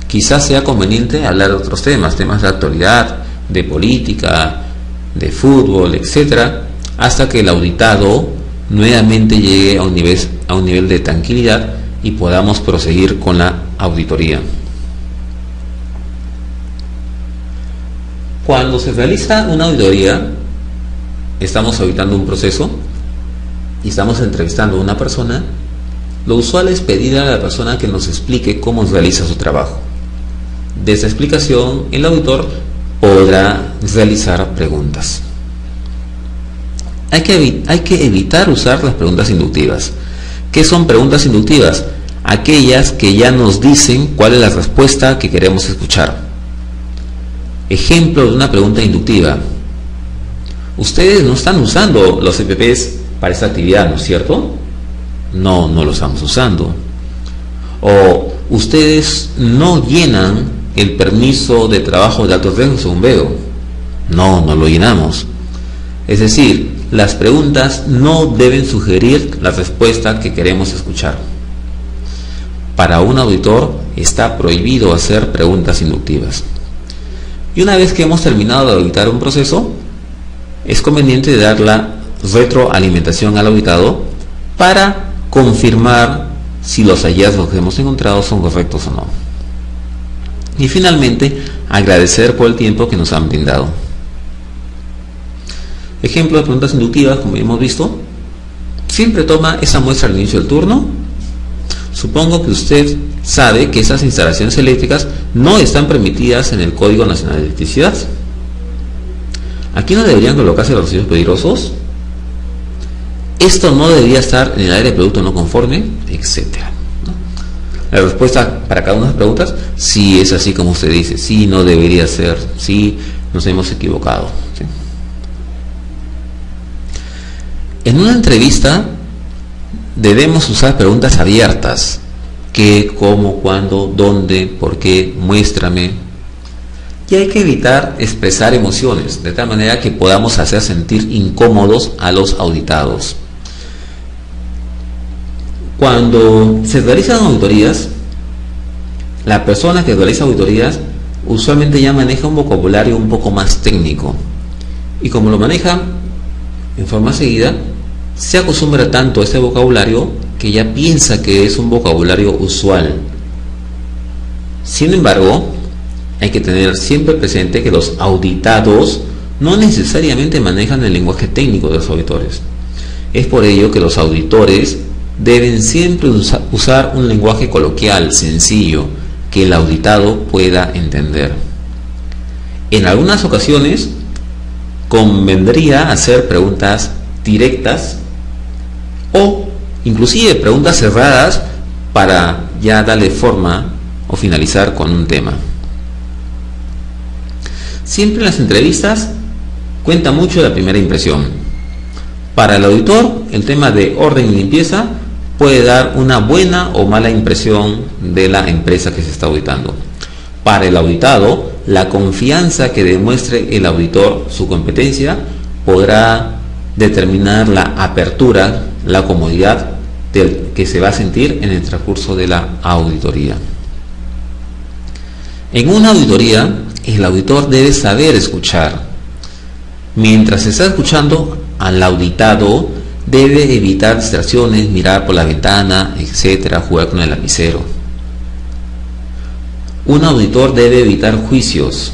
quizás sea conveniente hablar de otros temas de actualidad, de política, de fútbol, etcétera, hasta que el auditado nuevamente llegue a un nivel de tranquilidad y podamos proseguir con la auditoría. Cuando se realiza una auditoría, estamos auditando un proceso y estamos entrevistando a una persona. Lo usual es pedir a la persona que nos explique cómo realiza su trabajo. De esa explicación, el auditor podrá realizar preguntas. Hay que evitar usar las preguntas inductivas. ¿Qué son preguntas inductivas? Aquellas que ya nos dicen cuál es la respuesta que queremos escuchar. Ejemplo de una pregunta inductiva. ustedes no están usando los EPPs para esta actividad, ¿no es cierto? No, no lo estamos usando. O ustedes no llenan el permiso de trabajo de alto riesgo según veo. No, no lo llenamos. Es decir, las preguntas no deben sugerir la respuesta que queremos escuchar. Para un auditor está prohibido hacer preguntas inductivas. Y una vez que hemos terminado de auditar un proceso, es conveniente dar la retroalimentación al auditado para confirmar si los hallazgos que hemos encontrado son correctos o no. Y finalmente, agradecer por el tiempo que nos han brindado. Ejemplo de preguntas inductivas, como ya hemos visto, siempre toma esa muestra al inicio del turno. Supongo que usted sabe que esas instalaciones eléctricas no están permitidas en el Código Nacional de Electricidad. Aquí no deberían colocarse los residuos peligrosos. Esto no debería estar en el área de producto no conforme, etcétera. La respuesta para cada una de las preguntas, sí es así como usted dice, sí no debería ser, sí nos hemos equivocado. ¿Sí? En una entrevista debemos usar preguntas abiertas: qué, cómo, cuándo, dónde, por qué, muéstrame. Y hay que evitar expresar emociones de tal manera que podamos hacer sentir incómodos a los auditados. Cuando se realizan auditorías, la persona que realiza auditorías usualmente ya maneja un vocabulario un poco más técnico, y como lo maneja en forma seguida, se acostumbra tanto a este vocabulario que ya piensa que es un vocabulario usual. Sin embargo, hay que tener siempre presente que los auditados no necesariamente manejan el lenguaje técnico de los auditores. Es por ello que los auditores deben siempre usar un lenguaje coloquial, sencillo, que el auditado pueda entender. En algunas ocasiones convendría hacer preguntas directas o inclusive preguntas cerradas para ya darle forma o finalizar con un tema. Siempre en las entrevistas cuenta mucho la primera impresión. Para el auditor, el tema de orden y limpieza puede dar una buena o mala impresión de la empresa que se está auditando. Para el auditado, la confianza que demuestre el auditor su competencia podrá determinar la apertura, la comodidad del que se va a sentir en el transcurso de la auditoría. En una auditoría, el auditor debe saber escuchar. Mientras está escuchando al auditado, debe evitar distracciones, mirar por la ventana, etcétera, jugar con el lapicero. Un auditor debe evitar juicios,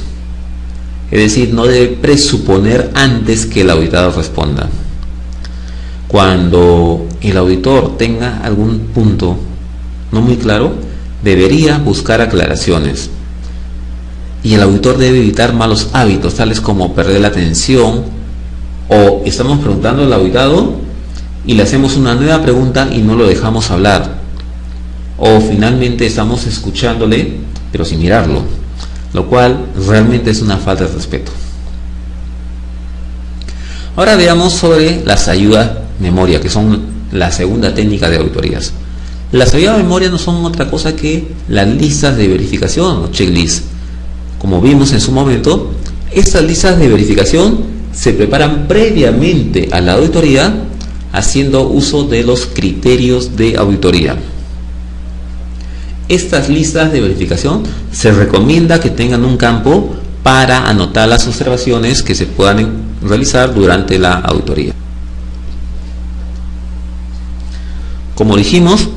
es decir, no debe presuponer antes que el auditado responda. Cuando el auditor tenga algún punto no muy claro, debería buscar aclaraciones. Y el auditor debe evitar malos hábitos, tales como perder la atención, o estamos preguntando al auditado y le hacemos una nueva pregunta y no lo dejamos hablar, o finalmente estamos escuchándole pero sin mirarlo, lo cual realmente es una falta de respeto. Ahora veamos sobre las ayudas memoria, que son la segunda técnica de auditorías. Las ayudas memoria no son otra cosa que las listas de verificación o checklists. Como vimos en su momento, estas listas de verificación se preparan previamente a la auditoría haciendo uso de los criterios de auditoría. Estas listas de verificación se recomienda que tengan un campo para anotar las observaciones que se puedan realizar durante la auditoría. Como dijimos,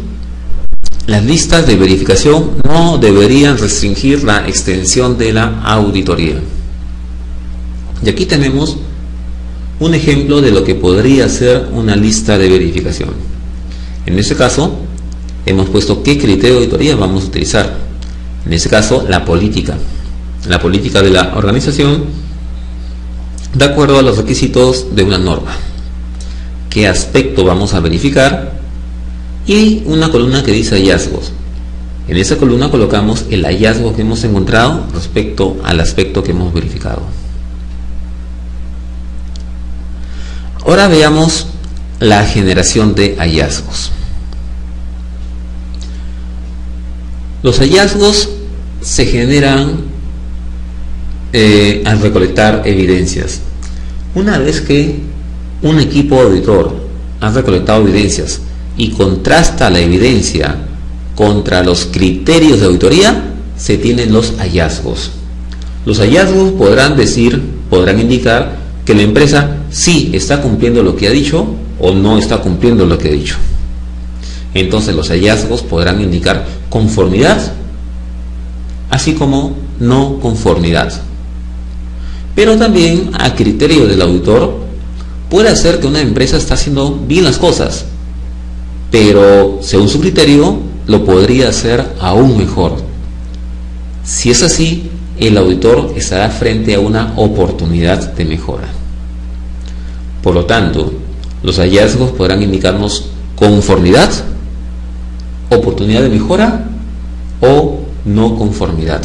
las listas de verificación no deberían restringir la extensión de la auditoría. Y aquí tenemos un ejemplo de lo que podría ser una lista de verificación. En este caso, hemos puesto qué criterio de auditoría vamos a utilizar. En este caso, la política de la organización, de acuerdo a los requisitos de una norma. ¿Qué aspecto vamos a verificar? Y una columna que dice hallazgos. En esa columna colocamos el hallazgo que hemos encontrado respecto al aspecto que hemos verificado. Ahora veamos la generación de hallazgos. Los hallazgos se generan al recolectar evidencias. Una vez que un equipo auditor ha recolectado evidencias y contrasta la evidencia contra los criterios de auditoría, se tienen los hallazgos. Los hallazgos podrán indicar que la empresa sí está cumpliendo lo que ha dicho o no está cumpliendo lo que ha dicho. Entonces los hallazgos podrán indicar conformidad, así como no conformidad. Pero también a criterio del auditor puede ser que una empresa está haciendo bien las cosas, pero según su criterio lo podría hacer aún mejor. Si es así, el auditor estará frente a una oportunidad de mejora. Por lo tanto, los hallazgos podrán indicarnos conformidad, oportunidad de mejora o no conformidad.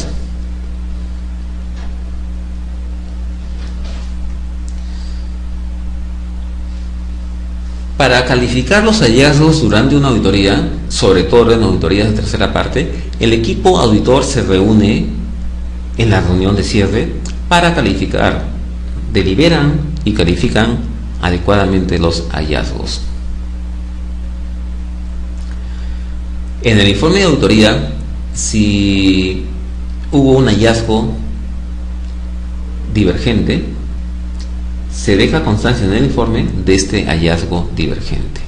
Para calificar los hallazgos durante una auditoría, sobre todo en auditorías de tercera parte, el equipo auditor se reúne en la reunión de cierre para calificar, deliberan y califican adecuadamente los hallazgos. En el informe de auditoría, si hubo un hallazgo divergente, se deja constancia en el informe de este hallazgo divergente.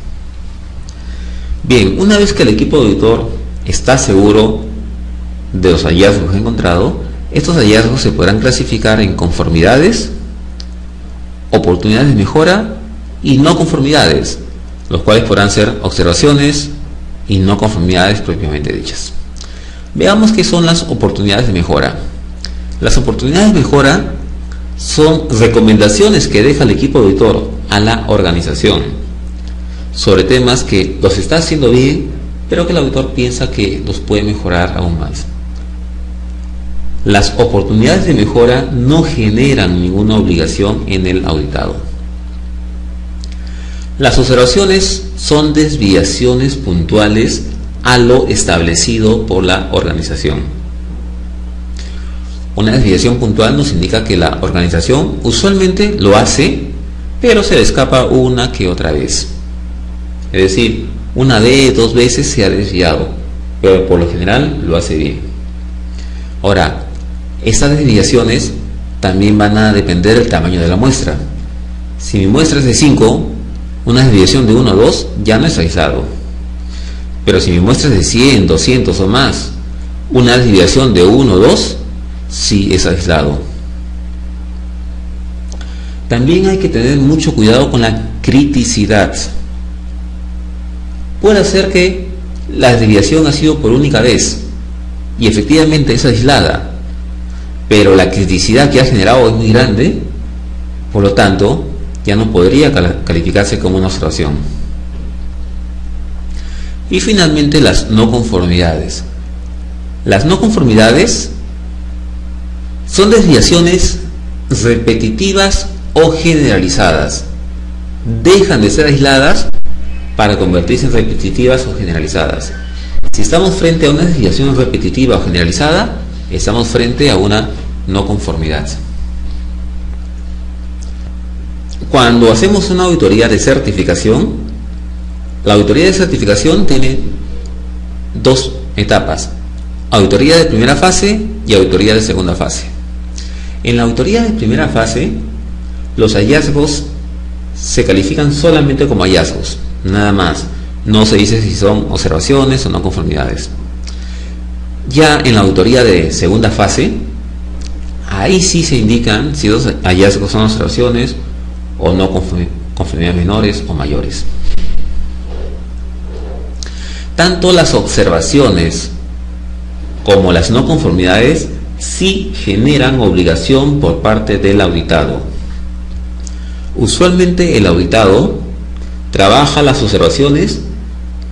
Bien, una vez que el equipo auditor está seguro de los hallazgos que ha encontrado, estos hallazgos se podrán clasificar en conformidades, oportunidades de mejora y no conformidades, los cuales podrán ser observaciones y no conformidades propiamente dichas. Veamos qué son las oportunidades de mejora. Las oportunidades de mejora son recomendaciones que deja el equipo auditor a la organización sobre temas que los está haciendo bien, pero que el auditor piensa que los puede mejorar aún más. Las oportunidades de mejora no generan ninguna obligación en el auditado. Las observaciones son desviaciones puntuales a lo establecido por la organización. Una desviación puntual nos indica que la organización usualmente lo hace, pero se le escapa una que otra vez. Es decir, una vez, dos veces se ha desviado, pero por lo general lo hace bien. Ahora, estas desviaciones también van a depender del tamaño de la muestra. Si mi muestra es de 5, una desviación de 1 o 2 ya no es aislado. Pero si mi muestra es de 100, 200 o más, una desviación de 1 o 2 sí es aislado. También hay que tener mucho cuidado con la criticidad. Puede ser que la desviación ha sido por única vez y efectivamente es aislada, pero la criticidad que ha generado es muy grande, por lo tanto ya no podría calificarse como una observación. Y finalmente las no conformidades. Las no conformidades son desviaciones repetitivas o generalizadas. Dejan de ser aisladas para convertirse en repetitivas o generalizadas. Si estamos frente a una desviación repetitiva o generalizada, estamos frente a una no conformidad. Cuando hacemos una auditoría de certificación, la auditoría de certificación tiene dos etapas: auditoría de primera fase y auditoría de segunda fase. En la auditoría de primera fase, los hallazgos se califican solamente como hallazgos, nada más. No se dice si son observaciones o no conformidades. Ya en la auditoría de segunda fase, ahí sí se indican si los hallazgos son observaciones o no conformidades menores o mayores. Tanto las observaciones como las no conformidades sí generan obligación por parte del auditado. Usualmente el auditado trabaja las observaciones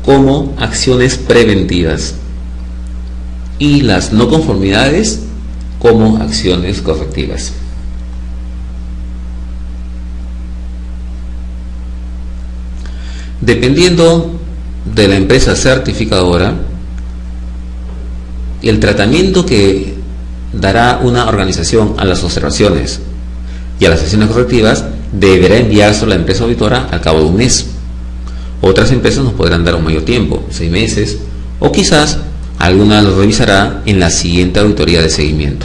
como acciones preventivas y las no conformidades como acciones correctivas. Dependiendo de la empresa certificadora, el tratamiento que dará una organización a las observaciones y a las sesiones correctivas deberá enviarse a la empresa auditora al cabo de un mes. Otras empresas nos podrán dar un mayor tiempo, 6 meses, o quizás alguna lo revisará en la siguiente auditoría de seguimiento.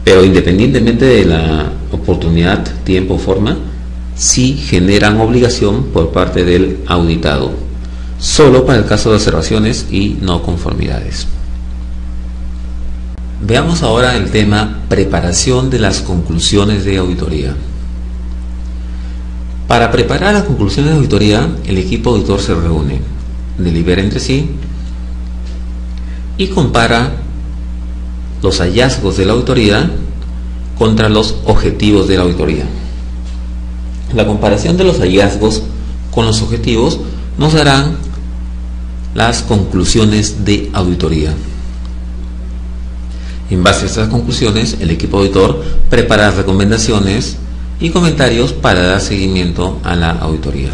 Pero independientemente de la oportunidad, tiempo o forma, sí generan obligación por parte del auditado, solo para el caso de observaciones y no conformidades. Veamos ahora el tema preparación de las conclusiones de auditoría. Para preparar las conclusiones de auditoría, el equipo auditor se reúne, delibera entre sí y compara los hallazgos de la auditoría contra los objetivos de la auditoría. La comparación de los hallazgos con los objetivos nos darán las conclusiones de auditoría. En base a estas conclusiones, el equipo auditor prepara recomendaciones y comentarios para dar seguimiento a la auditoría.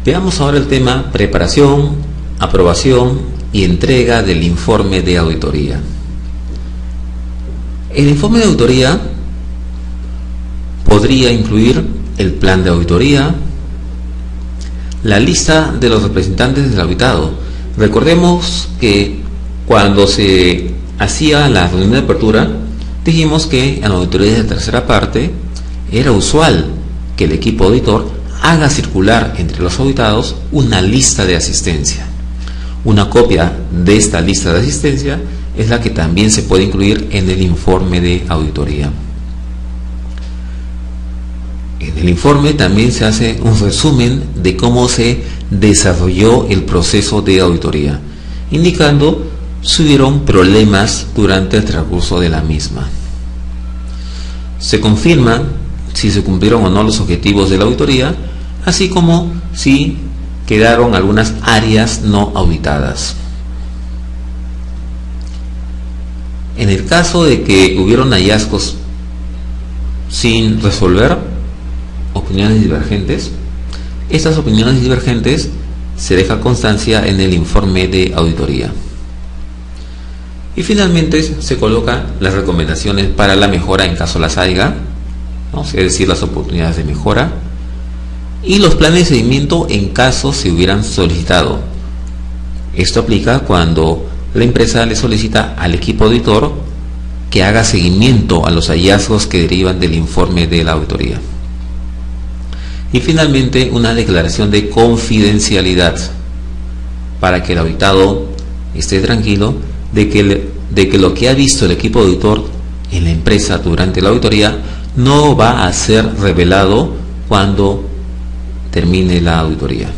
Veamos ahora el tema preparación, aprobación y entrega del informe de auditoría. El informe de auditoría podría incluir el plan de auditoría, la lista de los representantes del auditado. Recordemos que cuando se hacía la reunión de apertura, dijimos que en la auditoría de tercera parte era usual que el equipo auditor haga circular entre los auditados una lista de asistencia. Una copia de esta lista de asistencia es la que también se puede incluir en el informe de auditoría. En el informe también se hace un resumen de cómo se desarrolló el proceso de auditoría, indicando si hubieron problemas durante el transcurso de la misma. Se confirma si se cumplieron o no los objetivos de la auditoría, así como si quedaron algunas áreas no auditadas. En el caso de que hubieron hallazgos sin resolver, opiniones divergentes, estas opiniones divergentes se deja constancia en el informe de auditoría. Y finalmente se coloca las recomendaciones para la mejora en caso las haya, ¿no? Es decir, las oportunidades de mejora, y los planes de seguimiento en caso se hubieran solicitado. Esto aplica cuando la empresa le solicita al equipo auditor que haga seguimiento a los hallazgos que derivan del informe de la auditoría. Y finalmente una declaración de confidencialidad para que el auditado esté tranquilo de que lo que ha visto el equipo auditor en la empresa durante la auditoría no va a ser revelado cuando termine la auditoría.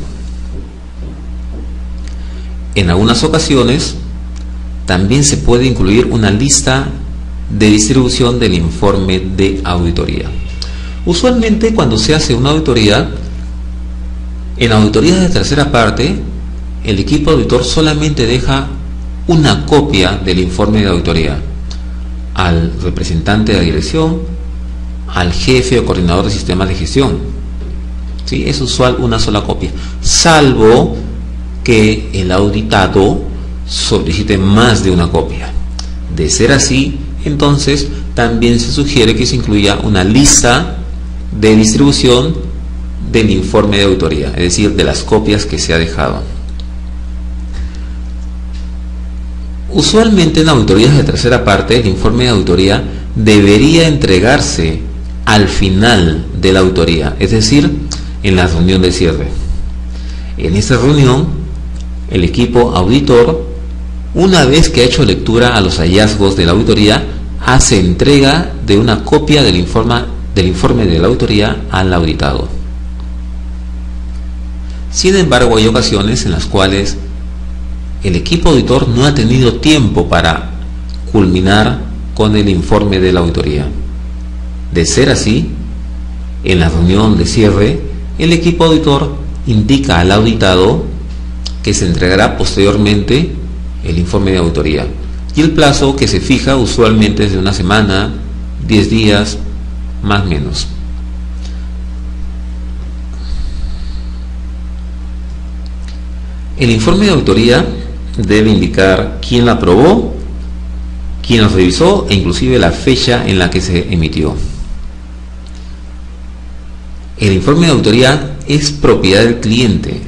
En algunas ocasiones también se puede incluir una lista de distribución del informe de auditoría. Usualmente cuando se hace una auditoría, en auditorías de tercera parte, el equipo auditor solamente deja una copia del informe de auditoría al representante de la dirección, al jefe o coordinador de sistemas de gestión. ¿Sí? Es usual una sola copia, salvo que el auditado solicite más de una copia. De ser así, entonces también se sugiere que se incluya una lista de distribución del informe de auditoría, es decir, de las copias que se ha dejado. Usualmente en auditorías de tercera parte, el informe de auditoría debería entregarse al final de la auditoría, es decir, en la reunión de cierre. En esta reunión, el equipo auditor, una vez que ha hecho lectura a los hallazgos de la auditoría, hace entrega de una copia del informe de la auditoría al auditado. Sin embargo, hay ocasiones en las cuales el equipo auditor no ha tenido tiempo para culminar con el informe de la auditoría. De ser así, en la reunión de cierre, el equipo auditor indica al auditado que se entregará posteriormente el informe de auditoría, y el plazo que se fija usualmente es de una semana, 10 días, más o menos. El informe de auditoría debe indicar quién la aprobó, quién lo revisó e inclusive la fecha en la que se emitió. El informe de auditoría es propiedad del cliente.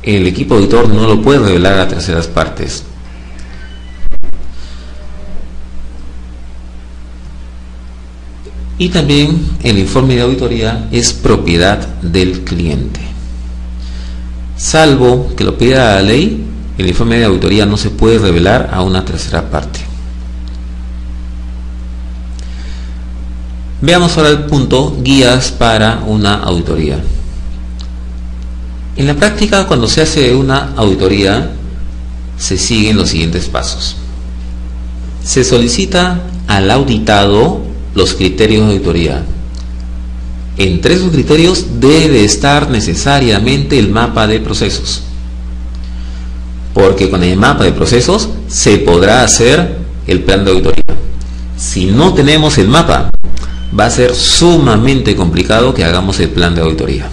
El equipo auditor no lo puede revelar a terceras partes. Y también el informe de auditoría es propiedad del cliente. Salvo que lo pida la ley, el informe de auditoría no se puede revelar a una tercera parte. Veamos ahora el punto guías para una auditoría. En la práctica, cuando se hace una auditoría, se siguen los siguientes pasos. Se solicita al auditado los criterios de auditoría. Entre esos criterios debe estar necesariamente el mapa de procesos, porque con el mapa de procesos se podrá hacer el plan de auditoría. Si no tenemos el mapa, va a ser sumamente complicado que hagamos el plan de auditoría.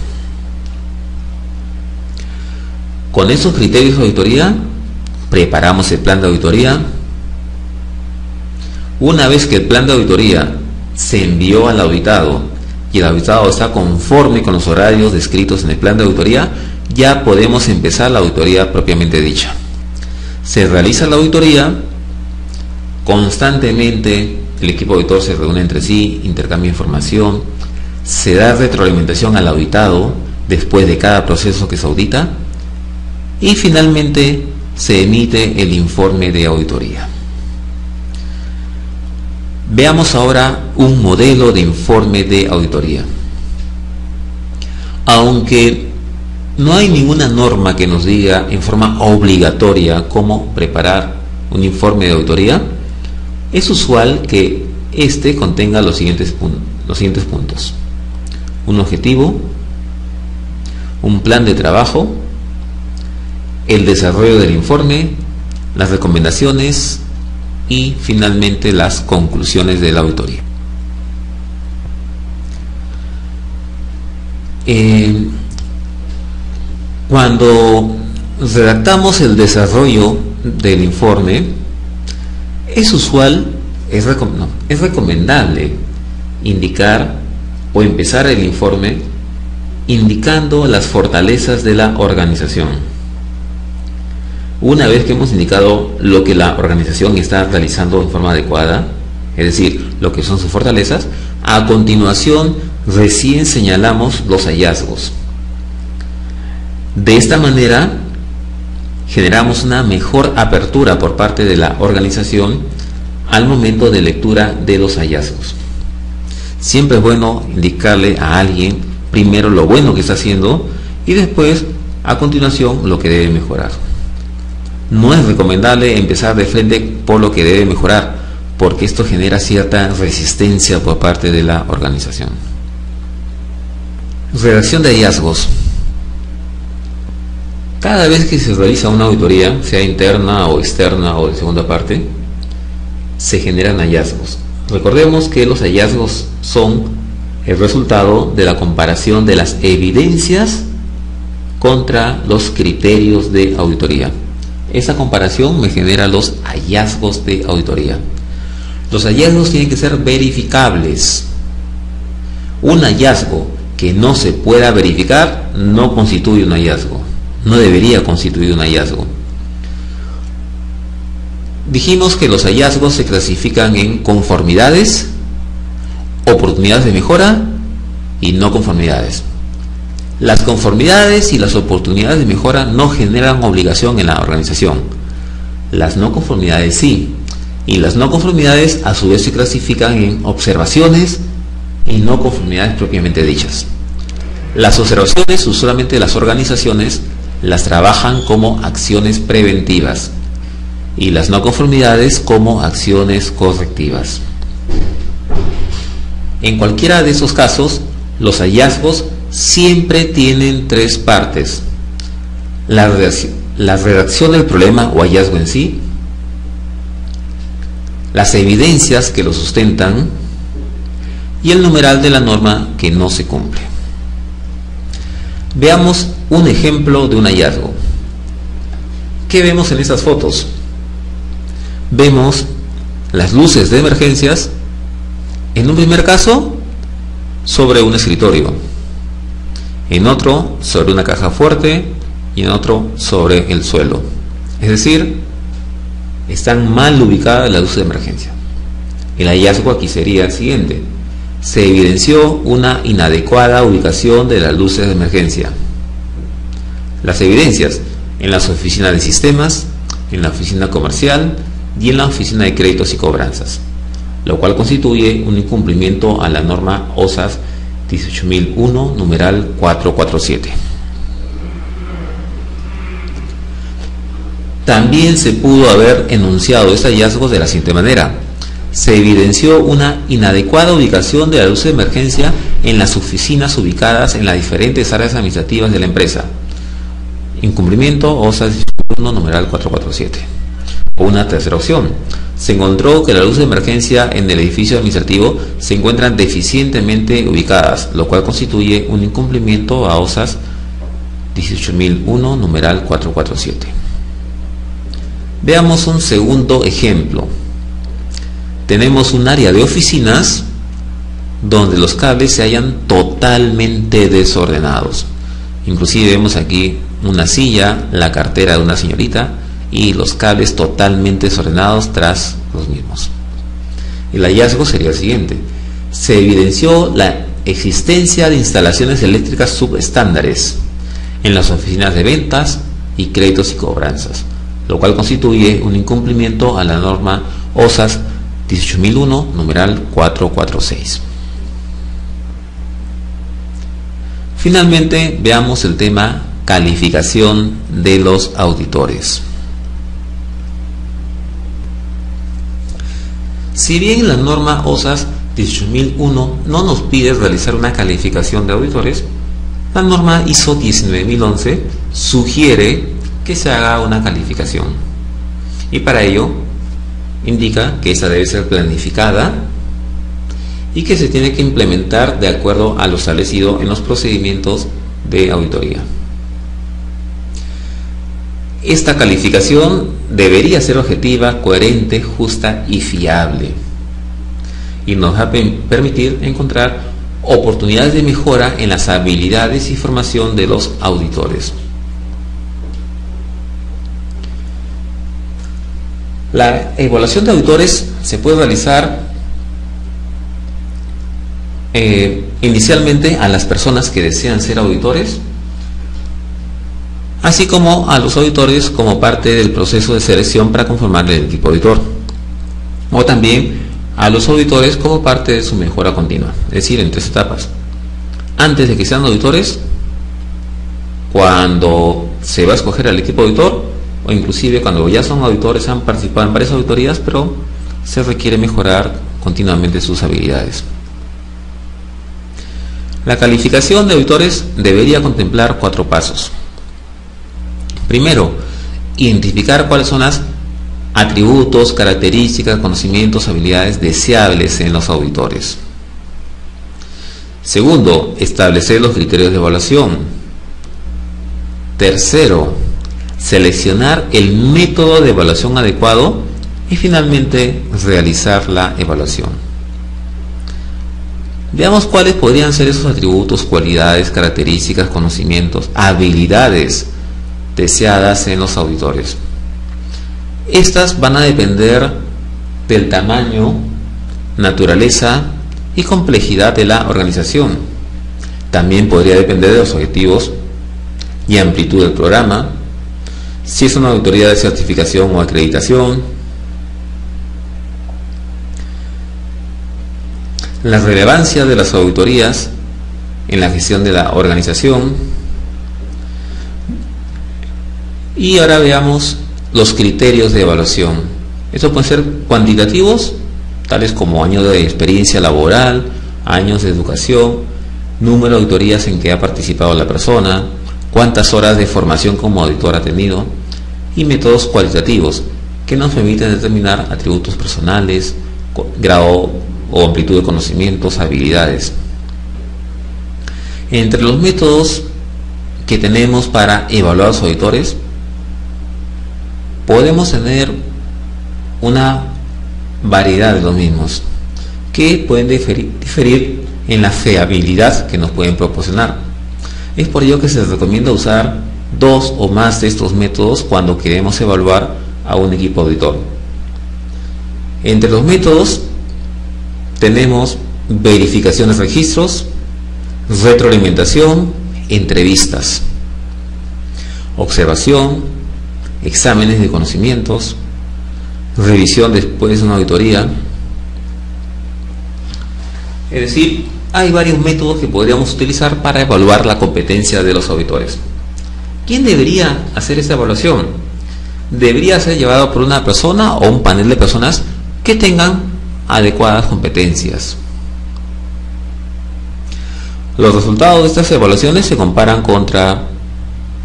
Con esos criterios de auditoría, preparamos el plan de auditoría. Una vez que el plan de auditoría se envió al auditado y el auditado está conforme con los horarios descritos en el plan de auditoría, ya podemos empezar la auditoría propiamente dicha. Se realiza la auditoría, constantemente el equipo auditor se reúne entre sí, intercambia información, se da retroalimentación al auditado después de cada proceso que se audita y finalmente se emite el informe de auditoría. Veamos ahora un modelo de informe de auditoría. Aunque no hay ninguna norma que nos diga en forma obligatoria cómo preparar un informe de auditoría, es usual que este contenga los siguientes puntos: un objetivo, un plan de trabajo, el desarrollo del informe, las recomendaciones y finalmente las conclusiones de la auditoría. Cuando redactamos el desarrollo del informe, es usual, es recomendable indicar o empezar el informe indicando las fortalezas de la organización. Una vez que hemos indicado lo que la organización está realizando en forma adecuada, es decir, lo que son sus fortalezas, a continuación recién señalamos los hallazgos. De esta manera generamos una mejor apertura por parte de la organización al momento de lectura de los hallazgos. Siempre es bueno indicarle a alguien primero lo bueno que está haciendo y después, a continuación, lo que debe mejorar. No es recomendable empezar de frente por lo que debe mejorar, porque esto genera cierta resistencia por parte de la organización. Redacción de hallazgos. Cada vez que se realiza una auditoría, sea interna o externa o de segunda parte, se generan hallazgos. Recordemos que los hallazgos son el resultado de la comparación de las evidencias contra los criterios de auditoría. Esa comparación me genera los hallazgos de auditoría. Los hallazgos tienen que ser verificables. Un hallazgo que no se pueda verificar no constituye un hallazgo. No debería constituir un hallazgo. Dijimos que los hallazgos se clasifican en conformidades, oportunidades de mejora y no conformidades. Las conformidades y las oportunidades de mejora no generan obligación en la organización. Las no conformidades sí. Y las no conformidades a su vez se clasifican en observaciones y no conformidades propiamente dichas. Las observaciones usualmente las organizaciones las trabajan como acciones preventivas y las no conformidades como acciones correctivas. En cualquiera de esos casos, los hallazgos siempre tienen tres partes: la redacción del problema o hallazgo en sí, las evidencias que lo sustentan y el numeral de la norma que no se cumple. Veamos un ejemplo de un hallazgo. ¿Qué vemos en estas fotos? Vemos las luces de emergencias, en un primer caso, sobre un escritorio, en otro, sobre una caja fuerte, y en otro, sobre el suelo. Es decir, están mal ubicadas las luces de emergencia. El hallazgo aquí sería el siguiente: se evidenció una inadecuada ubicación de las luces de emergencia. Las evidencias: en las oficinas de sistemas, en la oficina comercial y en la oficina de créditos y cobranzas, lo cual constituye un incumplimiento a la norma OSAS 18001, numeral 447. También se pudo haber enunciado este hallazgo de la siguiente manera: se evidenció una inadecuada ubicación de la luz de emergencia en las oficinas ubicadas en las diferentes áreas administrativas de la empresa. Incumplimiento OSAS 1, numeral 447. O una tercera opción: se encontró que la luz de emergencia en el edificio administrativo se encuentran deficientemente ubicadas, lo cual constituye un incumplimiento a OSAS 18001, numeral 447. Veamos un segundo ejemplo. Tenemos un área de oficinas donde los cables se hallan totalmente desordenados. Inclusive vemos aquí una silla, la cartera de una señorita y los cables totalmente desordenados tras los mismos. El hallazgo sería el siguiente: se evidenció la existencia de instalaciones eléctricas subestándares en las oficinas de ventas y créditos y cobranzas, lo cual constituye un incumplimiento a la norma OSAS 18001, numeral 446. Finalmente, veamos el tema calificación de los auditores. Si bien la norma OSAS 18001 no nos pide realizar una calificación de auditores, la norma ISO 19011 sugiere que se haga una calificación, y para ello indica que esta debe ser planificada y que se tiene que implementar de acuerdo a lo establecido en los procedimientos de auditoría. Esta calificación debería ser objetiva, coherente, justa y fiable, y nos va a permitir encontrar oportunidades de mejora en las habilidades y formación de los auditores. La evaluación de auditores se puede realizar inicialmente a las personas que desean ser auditores, así como a los auditores como parte del proceso de selección para conformar el equipo auditor, o también a los auditores como parte de su mejora continua, es decir, en 3 etapas: antes de que sean auditores, cuando se va a escoger al equipo auditor, o inclusive cuando ya son auditores, han participado en varias auditorías, pero se requiere mejorar continuamente sus habilidades. La calificación de auditores debería contemplar 4 pasos. Primero, identificar cuáles son los atributos, características, conocimientos, habilidades deseables en los auditores. Segundo, establecer los criterios de evaluación. Tercero, seleccionar el método de evaluación adecuado y finalmente realizar la evaluación. Veamos cuáles podrían ser esos atributos, cualidades, características, conocimientos, habilidades deseadas en los auditores. Estas van a depender del tamaño, naturaleza y complejidad de la organización. También podría depender de los objetivos y amplitud del programa, si es una auditoría de certificación o acreditación, la relevancia de las auditorías en la gestión de la organización. Y ahora veamos los criterios de evaluación. Estos pueden ser cuantitativos, tales como años de experiencia laboral, años de educación, número de auditorías en que ha participado la persona, cuántas horas de formación como auditor ha tenido, y métodos cualitativos que nos permiten determinar atributos personales, grado o amplitud de conocimientos, habilidades. Entre los métodos que tenemos para evaluar a los auditores, podemos tener una variedad de los mismos que pueden diferir en la fiabilidad que nos pueden proporcionar. Es por ello que se recomienda usar 2 o más de estos métodos cuando queremos evaluar a un equipo auditor. Entre los métodos tenemos verificación de registros, retroalimentación, entrevistas, observación, exámenes de conocimientos, revisión después de una auditoría. Es decir, hay varios métodos que podríamos utilizar para evaluar la competencia de los auditores. ¿Quién debería hacer esta evaluación? Debería ser llevado por una persona o un panel de personas que tengan adecuadas competencias. Los resultados de estas evaluaciones se comparan contra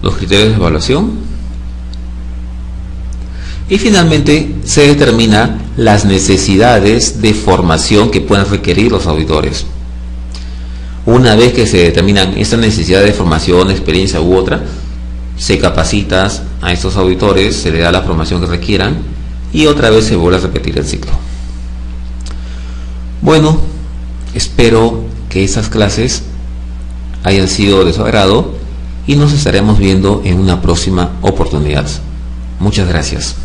los criterios de evaluación y finalmente se determina las necesidades de formación que puedan requerir los auditores. Una vez que se determinan estas necesidades de formación, experiencia u otra, se capacita a estos auditores, se le da la formación que requieran y otra vez se vuelve a repetir el ciclo. Bueno, espero que estas clases hayan sido de su agrado y nos estaremos viendo en una próxima oportunidad. Muchas gracias.